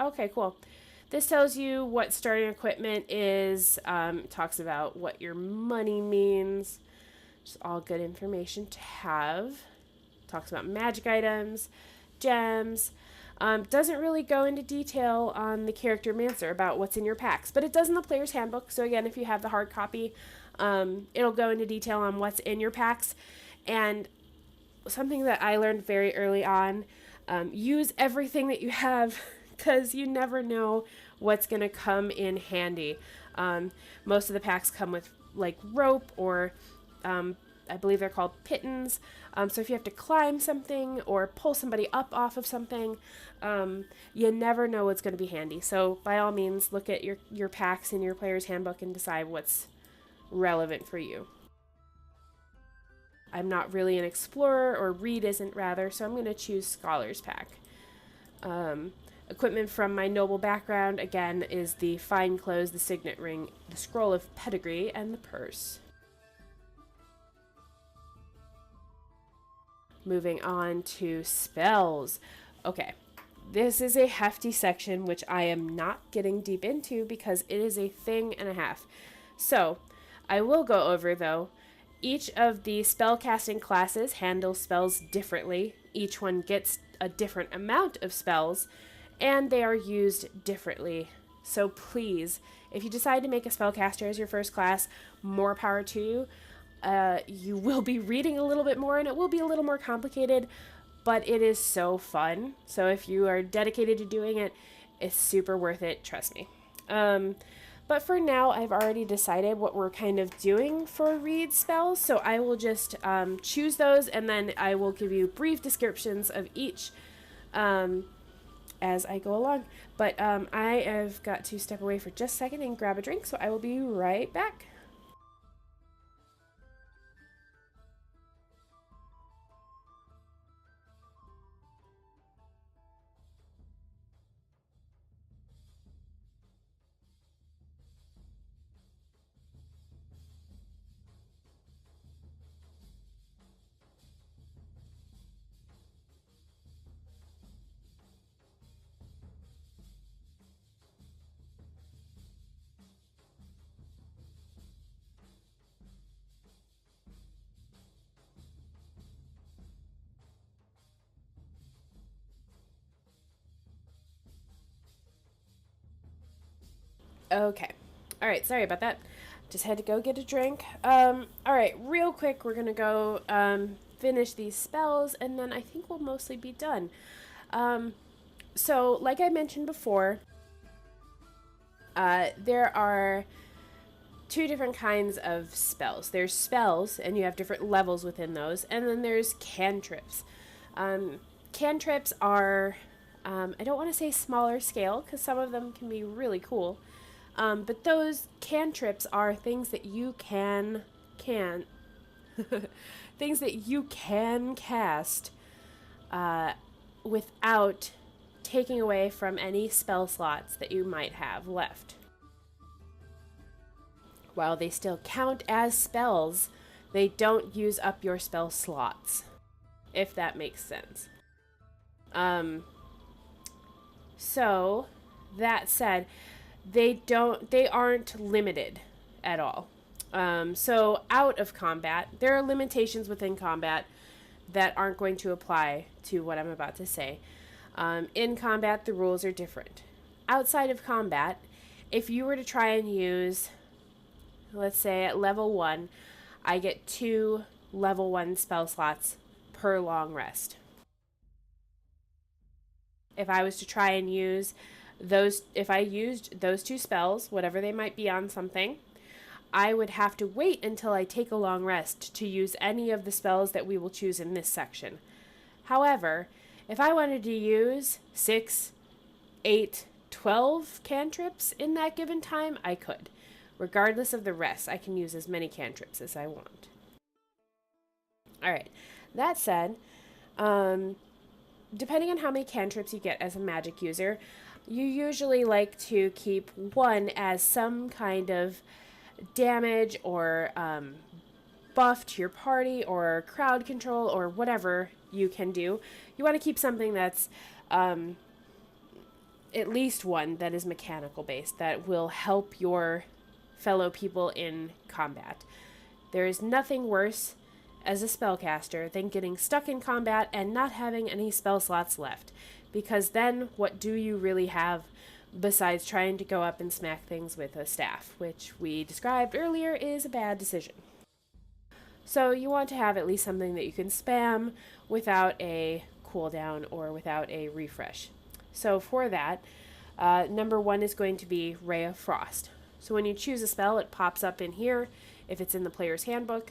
Okay, cool. This tells you what starting equipment is. It talks about what your money means. Just all good information to have. Talks about magic items, gems. Doesn't really go into detail on the Charactermancer about what's in your packs, but it does in the player's handbook. So again, if you have the hard copy, it'll go into detail on what's in your packs. And something that I learned very early on, use everything that you have, because you never know what's going to come in handy. Most of the packs come with like rope or I believe they're called Paytons. So if you have to climb something or pull somebody up off of something, you never know what's going to be handy. So by all means, look at your packs in your player's handbook and decide what's relevant for you. I'm not really an explorer, or Reed isn't rather, so I'm going to choose Scholar's pack. Equipment from my noble background, again, is the fine clothes, the signet ring, the scroll of pedigree, and the purse. Moving on to spells. Okay, this is a hefty section, which I am not getting deep into because it is a thing and a half. So, I will go over, though, Each of the spellcasting classes handles spells differently. Each one gets a different amount of spells, and they are used differently. So please, if you decide to make a spellcaster as your first class, more power to you. You will be reading a little bit more, and it will be a little more complicated, but it is so fun. So if you are dedicated to doing it, it's super worth it, trust me. But for now, I've already decided what we're kind of doing for read spells, so I will just choose those, and then I will give you brief descriptions of each as I go along. But I have got to step away for just a second and grab a drink, so I will be right back. Okay. All right, sorry about that. Just had to go get a drink. All right, real quick, we're gonna go finish these spells, and then I think we'll mostly be done. So, like I mentioned before, there are two different kinds of spells. There's spells, and you have different levels within those, and then there's cantrips. Cantrips are, I don't want to say smaller scale, because some of them can be really cool. But those cantrips are things that you can things that you can cast without taking away from any spell slots that you might have left. While they still count as spells, they don't use up your spell slots, if that makes sense. So that said, they aren't limited at all. So out of combat, there are limitations within combat that aren't going to apply to what I'm about to say. In combat, the rules are different. Outside of combat, if you were to try and use, let's say at level 1, I get 2 level 1 spell slots per long rest. If I was to try and use those, if I used those 2 spells, whatever they might be on something, I would have to wait until I take a long rest to use any of the spells that we will choose in this section. However, if I wanted to use 6, 8, 12 cantrips in that given time, I could. Regardless of the rest, I can use as many cantrips as I want. Alright, that said, depending on how many cantrips you get as a magic user, you usually like to keep one as some kind of damage or buff to your party or crowd control or whatever you can do. You want to keep something that's at least one that is mechanical based, that will help your fellow people in combat. There is nothing worse as a spellcaster than getting stuck in combat and not having any spell slots left, because then what do you really have besides trying to go up and smack things with a staff, which we described earlier is a bad decision. So you want to have at least something that you can spam without a cooldown or without a refresh. So for that, number 1 is going to be Ray of Frost. So when you choose a spell, it pops up in here if it's in the player's handbook.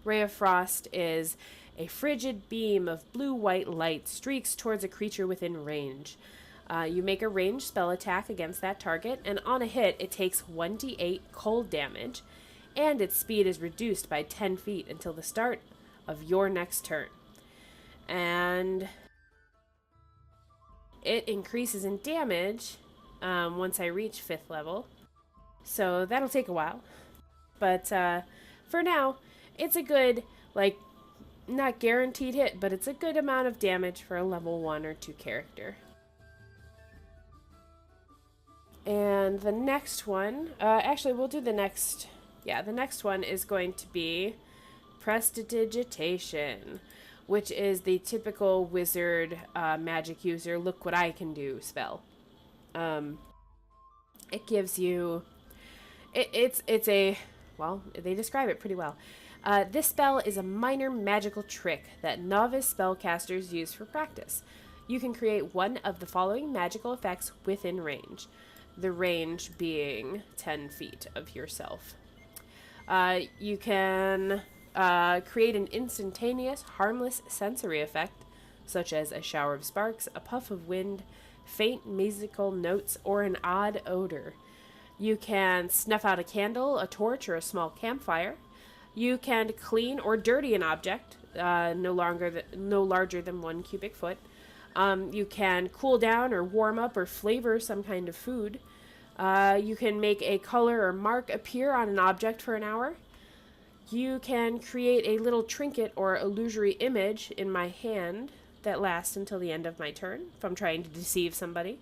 Ray of Frost is a frigid beam of blue-white light streaks towards a creature within range. You make a ranged spell attack against that target, and on a hit, it takes 1d8 cold damage, and its speed is reduced by 10 feet until the start of your next turn. And it increases in damage once I reach 5th level, so that'll take a while. But for now, it's a good, not guaranteed hit, but it's a good amount of damage for a level 1 or 2 character. And the next one, actually, we'll do the next. Yeah, the next one is going to be Prestidigitation, which is the typical wizard magic user look what I can do spell. It gives you it's a well, they describe it pretty well. This spell is a minor magical trick that novice spellcasters use for practice. You can create one of the following magical effects within range, the range being 10 feet of yourself. You can create an instantaneous, harmless sensory effect, such as a shower of sparks, a puff of wind, faint musical notes, or an odd odor. You can snuff out a candle, a torch, or a small campfire. You can clean or dirty an object, no larger than 1 cubic foot. You can cool down or warm up or flavor some kind of food. You can make a color or mark appear on an object for an hour. You can create a little trinket or illusory image in my hand that lasts until the end of my turn if I'm trying to deceive somebody.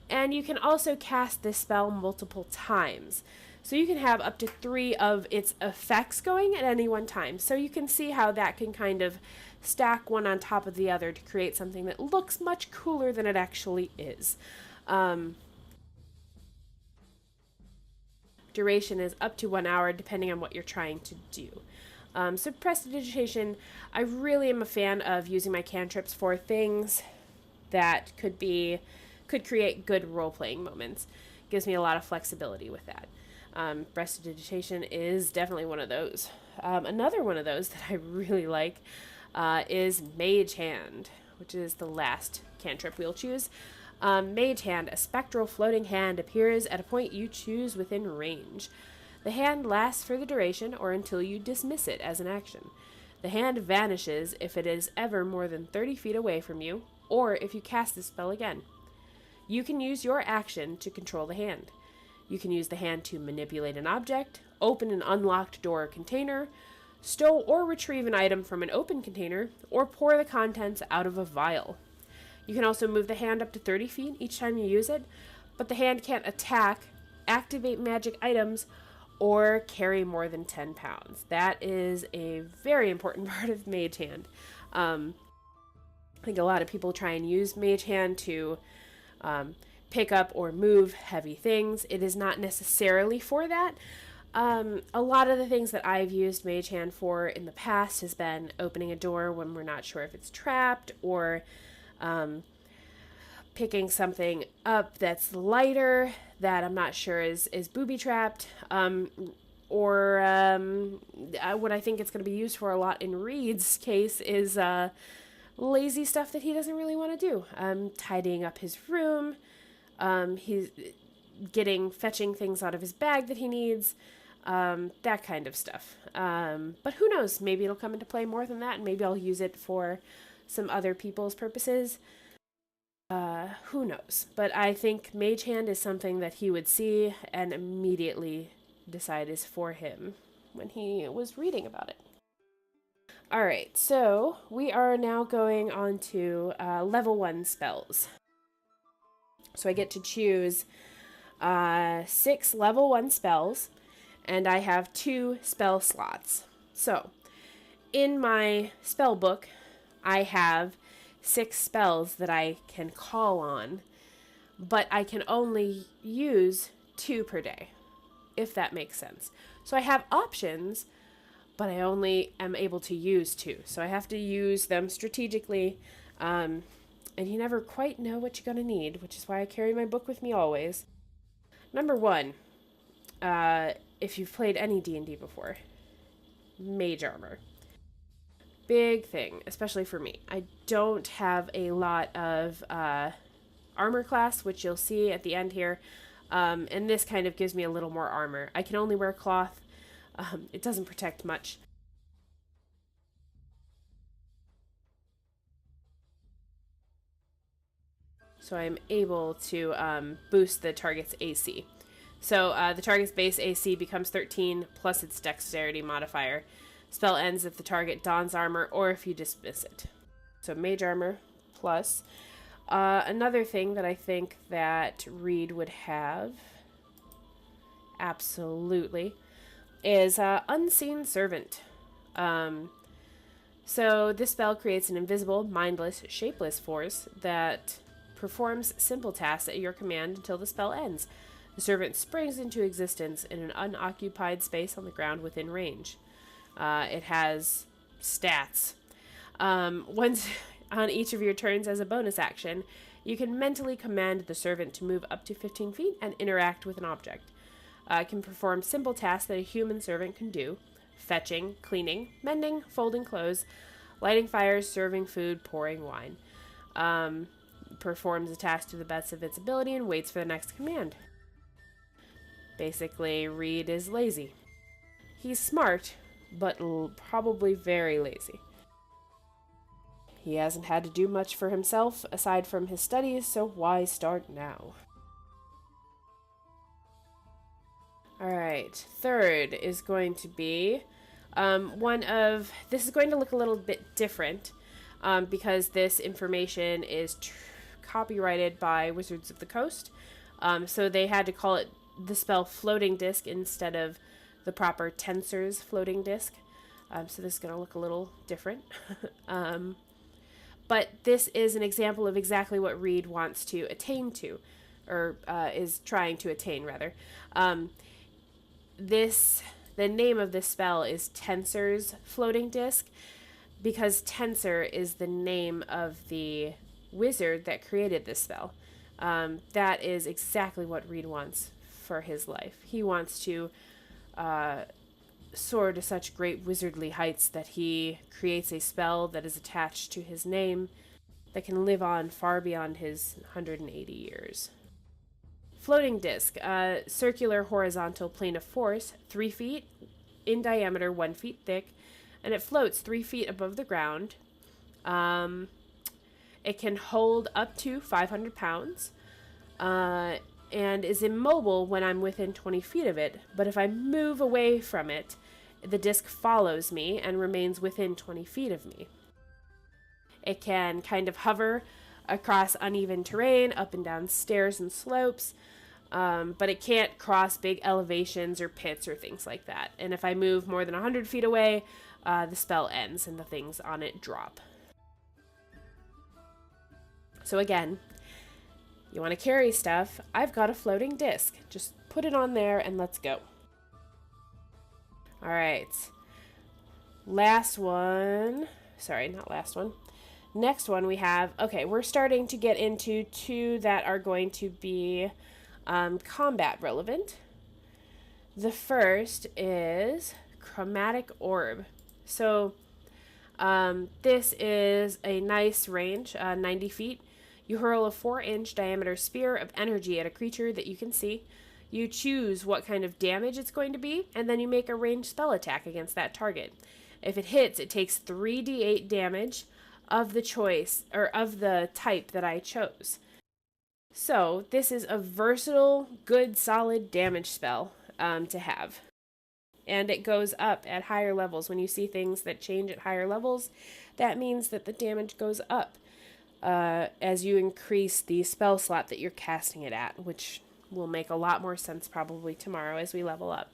And you can also cast this spell multiple times. So you can have up to 3 of its effects going at any one time. So you can see how that can kind of stack one on top of the other to create something that looks much cooler than it actually is. Duration is up to 1 hour depending on what you're trying to do. So Prestidigitation, I really am a fan of using my cantrips for things that could create good role-playing moments. Gives me a lot of flexibility with that. Prestidigitation is definitely one of those. Another one of those that I really like is Mage Hand, which is the last cantrip we'll choose. Mage Hand, a spectral floating hand appears at a point you choose within range. The hand lasts for the duration or until you dismiss it as an action. The hand vanishes if it is ever more than 30 feet away from you, or if you cast the spell again. You can use your action to control the hand. You can use the hand to manipulate an object, open an unlocked door or container, stow or retrieve an item from an open container, or pour the contents out of a vial. You can also move the hand up to 30 feet each time you use it, but the hand can't attack, activate magic items, or carry more than 10 pounds. That is a very important part of Mage Hand. I think a lot of people try and use Mage Hand to pick up or move heavy things. It is not necessarily for that. A lot of the things that I've used Mage Hand for in the past has been opening a door when we're not sure if it's trapped, or picking something up that's lighter that I'm not sure is booby-trapped, or what I think it's going to be used for a lot in Reed's case is lazy stuff that he doesn't really want to do. Tidying up his room, he's fetching things out of his bag that he needs, that kind of stuff. But who knows, maybe it'll come into play more than that, and maybe I'll use it for some other people's purposes. Who knows? But I think Mage Hand is something that he would see and immediately decide is for him when he was reading about it. Alright, so we are now going on to level 1 spells. So I get to choose 6 level 1 spells, and I have 2 spell slots. So, in my spell book, I have 6 spells that I can call on, but I can only use 2 per day, if that makes sense. So I have options, but I only am able to use 2. So I have to use them strategically, and you never quite know what you're going to need, which is why I carry my book with me always. Number 1, if you've played any D&D before, Mage Armor. Big thing, especially for me. I don't have a lot of armor class, which you'll see at the end here, and this kind of gives me a little more armor. I can only wear cloth. It doesn't protect much. So I'm able to boost the target's AC. So the target's base AC becomes 13 plus its dexterity modifier. Spell ends if the target dons armor or if you dismiss it. So Mage Armor plus. Another thing that I think that Reed would have, absolutely, is Unseen Servant. So this spell creates an invisible, mindless, shapeless force that performs simple tasks at your command until the spell ends. The servant springs into existence in an unoccupied space on the ground within range. It has stats. Once on each of your turns as a bonus action, you can mentally command the servant to move up to 15 feet and interact with an object. It can perform simple tasks that a human servant can do: fetching, cleaning, mending, folding clothes, lighting fires, serving food, pouring wine. Performs a task to the best of its ability and waits for the next command. Basically, Reed is lazy. He's smart, but probably very lazy. He hasn't had to do much for himself aside from his studies, so why start now? Alright, third is going to be this is going to look a little bit different because this information is copyrighted by Wizards of the Coast. So they had to call it the spell Floating Disc instead of the proper Tensor's Floating Disc. So this is going to look a little different. But this is an example of exactly what Reed wants to attain to, or is trying to attain, rather. The name of this spell is Tensor's Floating Disc, because Tensor is the name of the wizard that created this spell. That is exactly what Reed wants for his life. He wants to soar to such great wizardly heights that he creates a spell that is attached to his name that can live on far beyond his 180 years. Floating disc, circular horizontal plane of force, 3 feet in diameter, 1 foot thick, and it floats 3 feet above the ground. It can hold up to 500 pounds, and is immobile when I'm within 20 feet of it, but if I move away from it, the disc follows me and remains within 20 feet of me. It can kind of hover across uneven terrain, up and down stairs and slopes, but it can't cross big elevations or pits or things like that. And if I move more than 100 feet away, the spell ends and the things on it drop. So again, you want to carry stuff, I've got a floating disc. Just put it on there and let's go. Alright. Last one. Sorry, not last one. Next one we have, okay, we're starting to get into two that are going to be combat relevant. The first is Chromatic Orb. So this is a nice range, 90 feet. You hurl a 4-inch diameter spear of energy at a creature that you can see. You choose what kind of damage it's going to be, and then you make a ranged spell attack against that target. If it hits, it takes 3d8 damage of the choice, or of the type that I chose. So, this is a versatile, good, solid damage spell to have. And it goes up at higher levels. When you see things that change at higher levels, that means that the damage goes up as you increase the spell slot that you're casting it at, which will make a lot more sense probably tomorrow as we level up.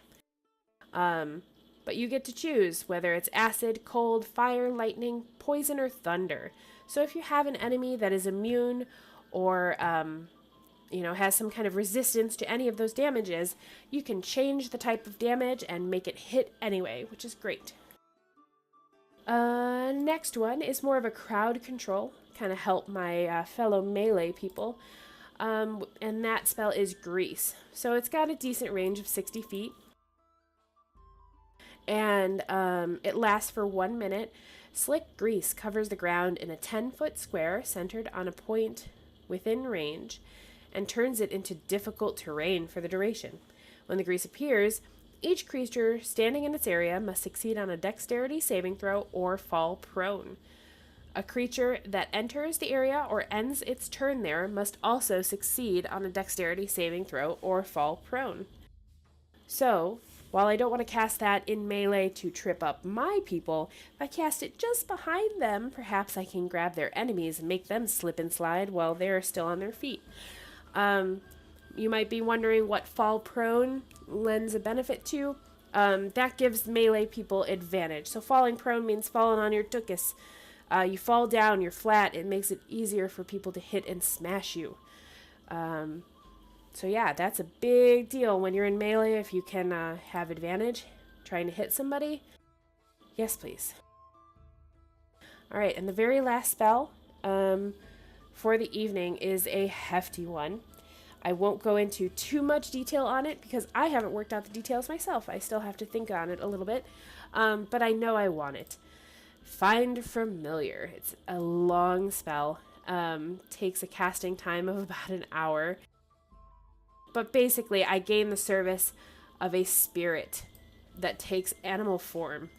But you get to choose whether it's acid, cold, fire, lightning, poison, or thunder. So if you have an enemy that is immune or has some kind of resistance to any of those damages, you can change the type of damage and make it hit anyway, which is great. Next one is more of a crowd control, kind of help my fellow melee people, and that spell is Grease. So it's got a decent range of 60 feet, and it lasts for 1 minute. Slick grease covers the ground in a 10-foot square centered on a point within range and turns it into difficult terrain for the duration. When the grease appears, each creature standing in its area must succeed on a dexterity saving throw or fall prone. A creature that enters the area or ends its turn there must also succeed on a dexterity saving throw or fall prone. So, While I don't want to cast that in melee to trip up my people, if I cast it just behind them, perhaps I can grab their enemies and make them slip and slide while they're still on their feet. You might be wondering what fall prone lends a benefit to. That gives melee people advantage. So falling prone means falling on your tuchus. You fall down, you're flat, it makes it easier for people to hit and smash you. So yeah, that's a big deal when you're in melee if you can have advantage trying to hit somebody. Yes, please. Alright, and the very last spell for the evening is a hefty one. I won't go into too much detail on it because I haven't worked out the details myself. I still have to think on it a little bit, but I know I want it. Find Familiar. It's a long spell. Takes a casting time of about an hour. But basically, I gain the service of a spirit that takes animal form.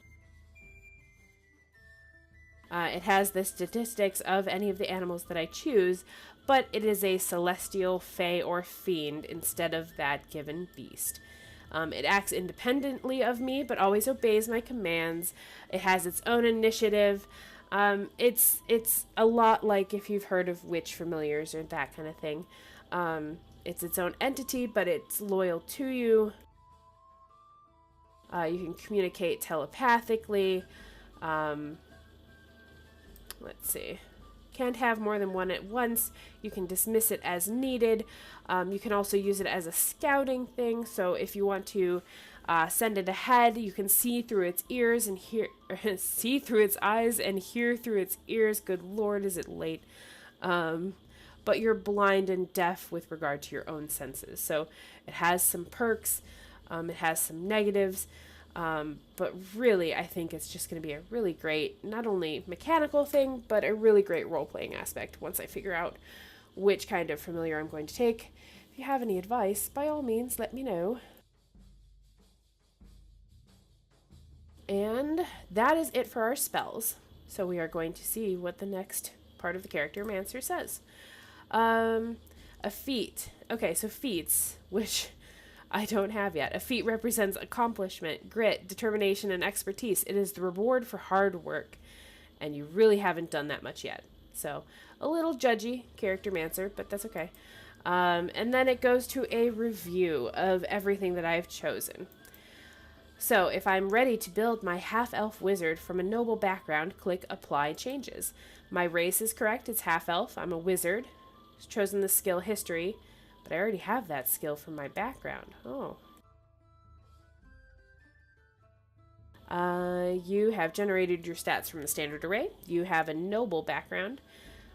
It has the statistics of any of the animals that I choose, but it is a celestial, fae, or fiend instead of that given beast. It acts independently of me, but always obeys my commands. It has its own initiative. It's a lot like if you've heard of witch familiars or that kind of thing. It's its own entity, but it's loyal to you. You can communicate telepathically. Let's see. Can't have more than one at once. You can dismiss it as needed. You can also use it as a scouting thing. So if you want to send it ahead, you can see through its ears and hear, see through its eyes and hear through its ears. Good Lord, is it late? But you're blind and deaf with regard to your own senses. So it has some perks. It has some negatives. But really, I think it's just going to be a really great, not only mechanical thing, but a really great role-playing aspect once I figure out which kind of familiar I'm going to take. If you have any advice, by all means, let me know. And that is it for our spells. So we are going to see what the next part of the Charactermancer says. A feat. Okay, so feats, which I don't have yet. A feat represents accomplishment, grit, determination, and expertise. It is the reward for hard work, and you really haven't done that much yet. So, a little judgy, Charactermancer, but that's okay. And then it goes to a review of everything that I've chosen. So, if I'm ready to build my half-elf wizard from a noble background, click Apply Changes. My race is correct, it's half-elf, I'm a wizard. I've chosen the skill History, but I already have that skill from my background. Oh. You have generated your stats from the standard array. You have a noble background.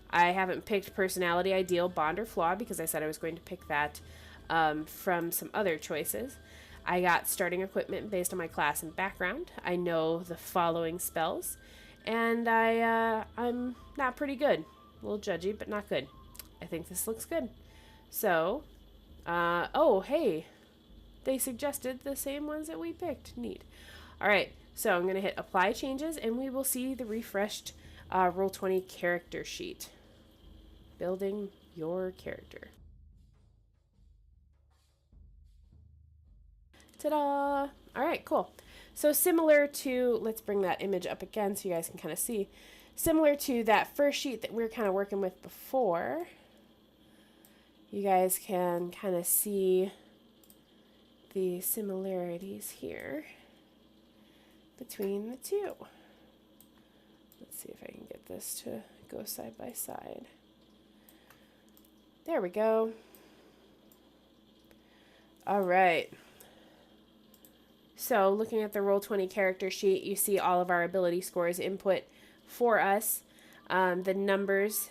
I haven't picked personality, ideal, bond, or flaw because I said I was going to pick that from some other choices. I got starting equipment based on my class and background. I know the following spells, and I'm not pretty good. A little judgy, but not good. I think this looks good. So, oh, hey, they suggested the same ones that we picked. Neat. All right, so I'm going to hit Apply Changes, and we will see the refreshed Roll20 character sheet. Building your character. Ta-da! All right, cool. So similar to, let's bring that image up again so you guys can kind of see. Similar to that first sheet that we were kind of working with before, you guys can kind of see the similarities here between the two. Let's see if I can get this to go side by side. There we go. All right. So looking at the Roll20 character sheet, you see all of our ability scores input for us. The numbers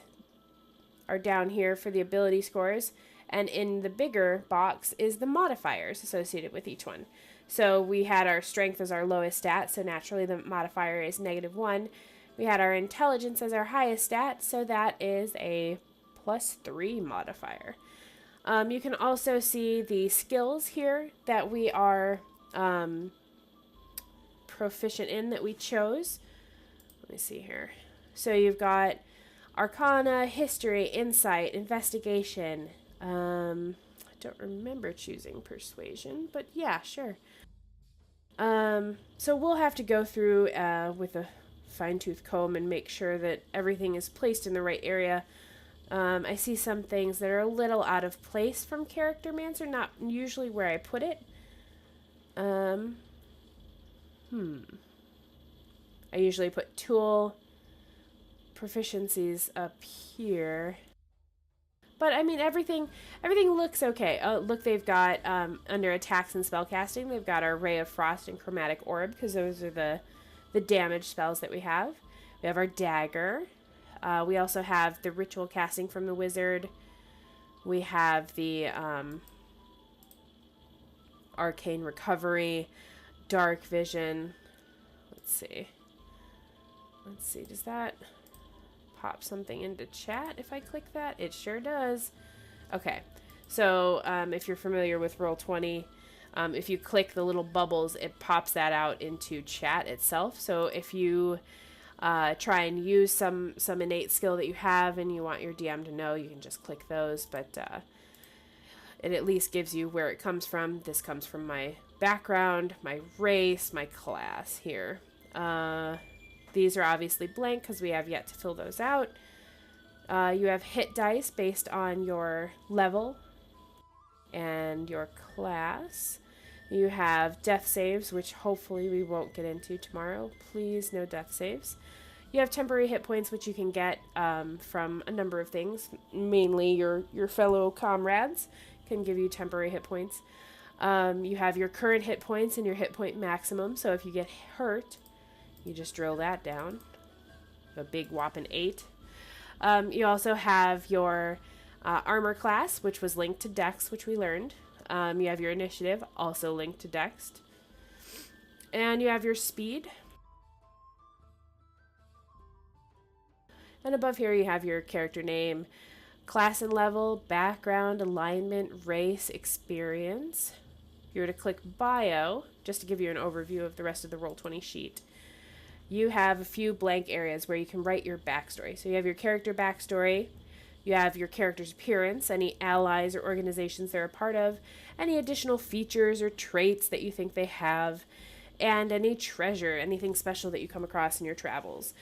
are down here for the ability scores, and in the bigger box is the modifiers associated with each one. So we had our strength as our lowest stat, so naturally the modifier is -1. We had our intelligence as our highest stat, so that is a +3 modifier. You can also see the skills here that we are proficient in, that we chose. Let me see here. So you've got Arcana, History, Insight, Investigation. I don't remember choosing Persuasion, but yeah, sure. So we'll have to go through with a fine-tooth comb and make sure that everything is placed in the right area. I see some things that are a little out of place from Charactermancer, not usually where I put it. I usually put tool proficiencies up here. But I mean, everything looks okay. Oh, look, they've got under attacks and spellcasting, they've got our Ray of Frost and Chromatic Orb, because those are the damage spells that we have. We have our dagger. We also have the ritual casting from the wizard. We have the arcane recovery, dark vision. Let's see. Does that pop something into chat if I click that? It sure does. Okay, so if you're familiar with Roll20, if you click the little bubbles, it pops that out into chat itself. So if you try and use some innate skill that you have and you want your DM to know, you can just click those, but it at least gives you where it comes from. This comes from my background, my race, my class here. These are obviously blank because we have yet to fill those out. You have hit dice based on your level and your class. You have death saves, which hopefully we won't get into tomorrow. Please, no death saves. You have temporary hit points, which you can get from a number of things. Mainly your fellow comrades can give you temporary hit points. You have your current hit points and your hit point maximum. So if you get hurt, you just drill that down. A big whopping 8. You also have your armor class, which was linked to Dex, which we learned. You have your initiative, also linked to Dex. And you have your speed. And above here you have your character name, class and level, background, alignment, race, experience. If you were to click bio, just to give you an overview of the rest of the Roll20 sheet, you have a few blank areas where you can write your backstory. So you have your character backstory, you have your character's appearance, any allies or organizations they're a part of, any additional features or traits that you think they have, and any treasure, anything special that you come across in your travels.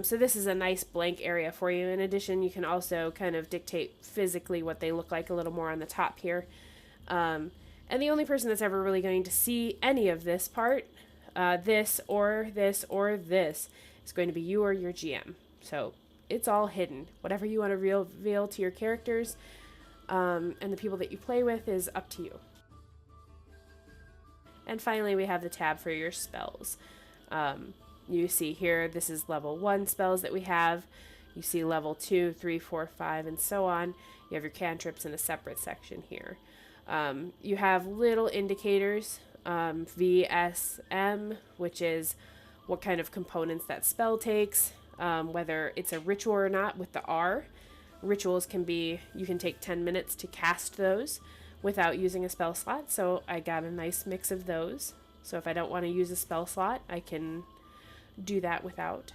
So this is a nice blank area for you. In addition, you can also kind of dictate physically what they look like a little more on the top here. And the only person that's ever really going to see any of this part, this or this or this, is going to be you or your GM. So it's all hidden. Whatever you want to reveal to your characters and the people that you play with is up to you. And finally, we have the tab for your spells. You see here, this is level 1 spells that we have. You see level 2, 3, 4, 5, and so on. You have your cantrips in a separate section here. You have little indicators, VSM, which is what kind of components that spell takes, whether it's a ritual or not with the R. Rituals can be, you can take 10 minutes to cast those without using a spell slot, so I got a nice mix of those. So if I don't want to use a spell slot, I can do that without.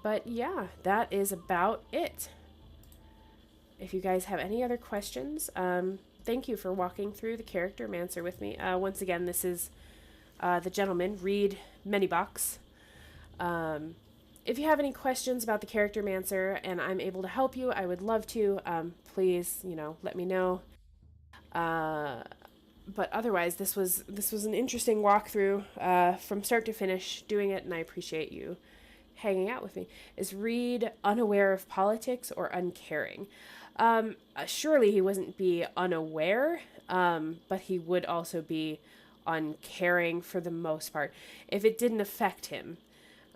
But yeah, that is about it. If you guys have any other questions, thank you for walking through the Charactermancer with me. Once again, this is the gentleman, Menibawks. If you have any questions about the Charactermancer and I'm able to help you, I would love to. Please, let me know. But otherwise, this was an interesting walkthrough from start to finish doing it, and I appreciate you hanging out with me. Is Reed unaware of politics or uncaring? Surely he wouldn't be unaware, but he would also be uncaring for the most part. If it didn't affect him,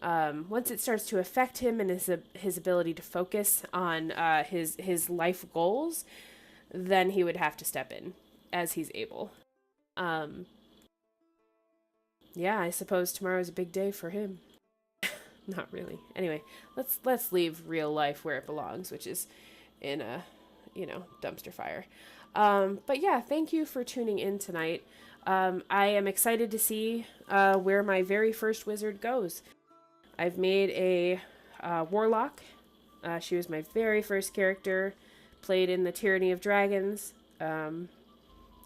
once it starts to affect him and his ability to focus on his life goals, then he would have to step in as he's able. Yeah, I suppose tomorrow's a big day for him. Not really. Anyway, let's leave real life where it belongs, which is in a dumpster fire. But yeah, thank you for tuning in tonight. I am excited to see where my very first wizard goes. I've made a warlock. She was my very first character, played in the Tyranny of Dragons.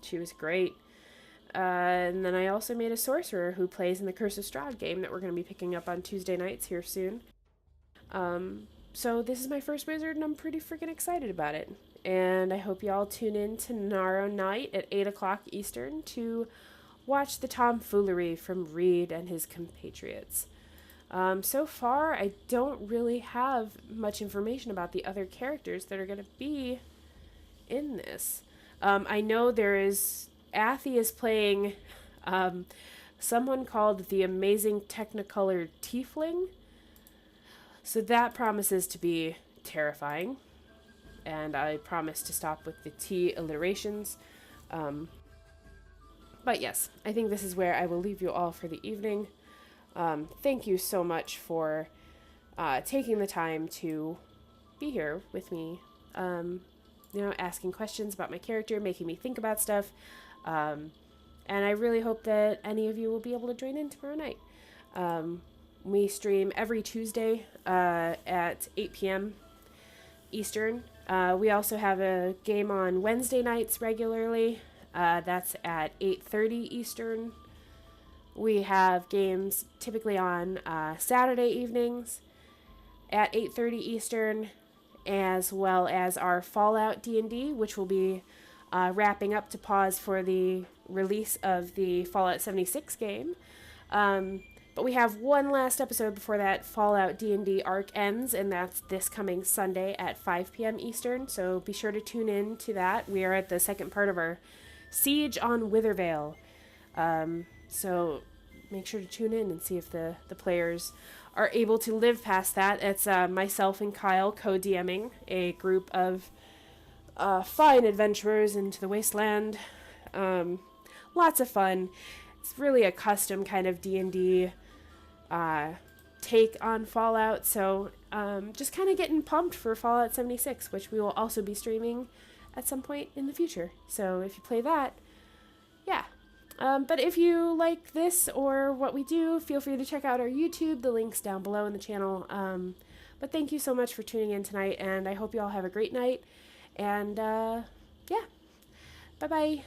She was great. And then I also made a sorcerer who plays in the Curse of Strahd game that we're going to be picking up on Tuesday nights here soon. So this is my first wizard, and I'm pretty freaking excited about it. And I hope y'all tune in tomorrow night at 8 o'clock Eastern to watch the tomfoolery from Reed and his compatriots. So far, I don't really have much information about the other characters that are going to be in this. I know there is... Athy is playing someone called the Amazing Technicolor Tiefling. So that promises to be terrifying. And I promise to stop with the T alliterations. But yes, I think this is where I will leave you all for the evening. Thank you so much for taking the time to be here with me. Asking questions about my character, making me think about stuff. And I really hope that any of you will be able to join in tomorrow night. We stream every Tuesday at 8 p.m. Eastern. We also have a game on Wednesday nights regularly. That's at 8:30 Eastern. We have games typically on Saturday evenings at 8:30 Eastern, as well as our Fallout D&D, which will be wrapping up to pause for the release of the Fallout 76 game. But we have one last episode before that Fallout D&D arc ends, and that's this coming Sunday at 5 p.m. Eastern, so be sure to tune in to that. We are at the second part of our Siege on Withervale. So make sure to tune in and see if the players are able to live past that. It's myself and Kyle co-DMing a group of fine adventurers into the wasteland. Lots of fun. It's really a custom kind of D&D take on Fallout, so just kind of getting pumped for Fallout 76, which we will also be streaming at some point in the future. So if you play that, yeah. But if you like this or what we do, feel free to check out our YouTube. The link's down below in the channel. But thank you so much for tuning in tonight, and I hope you all have a great night. And, yeah. Bye-bye.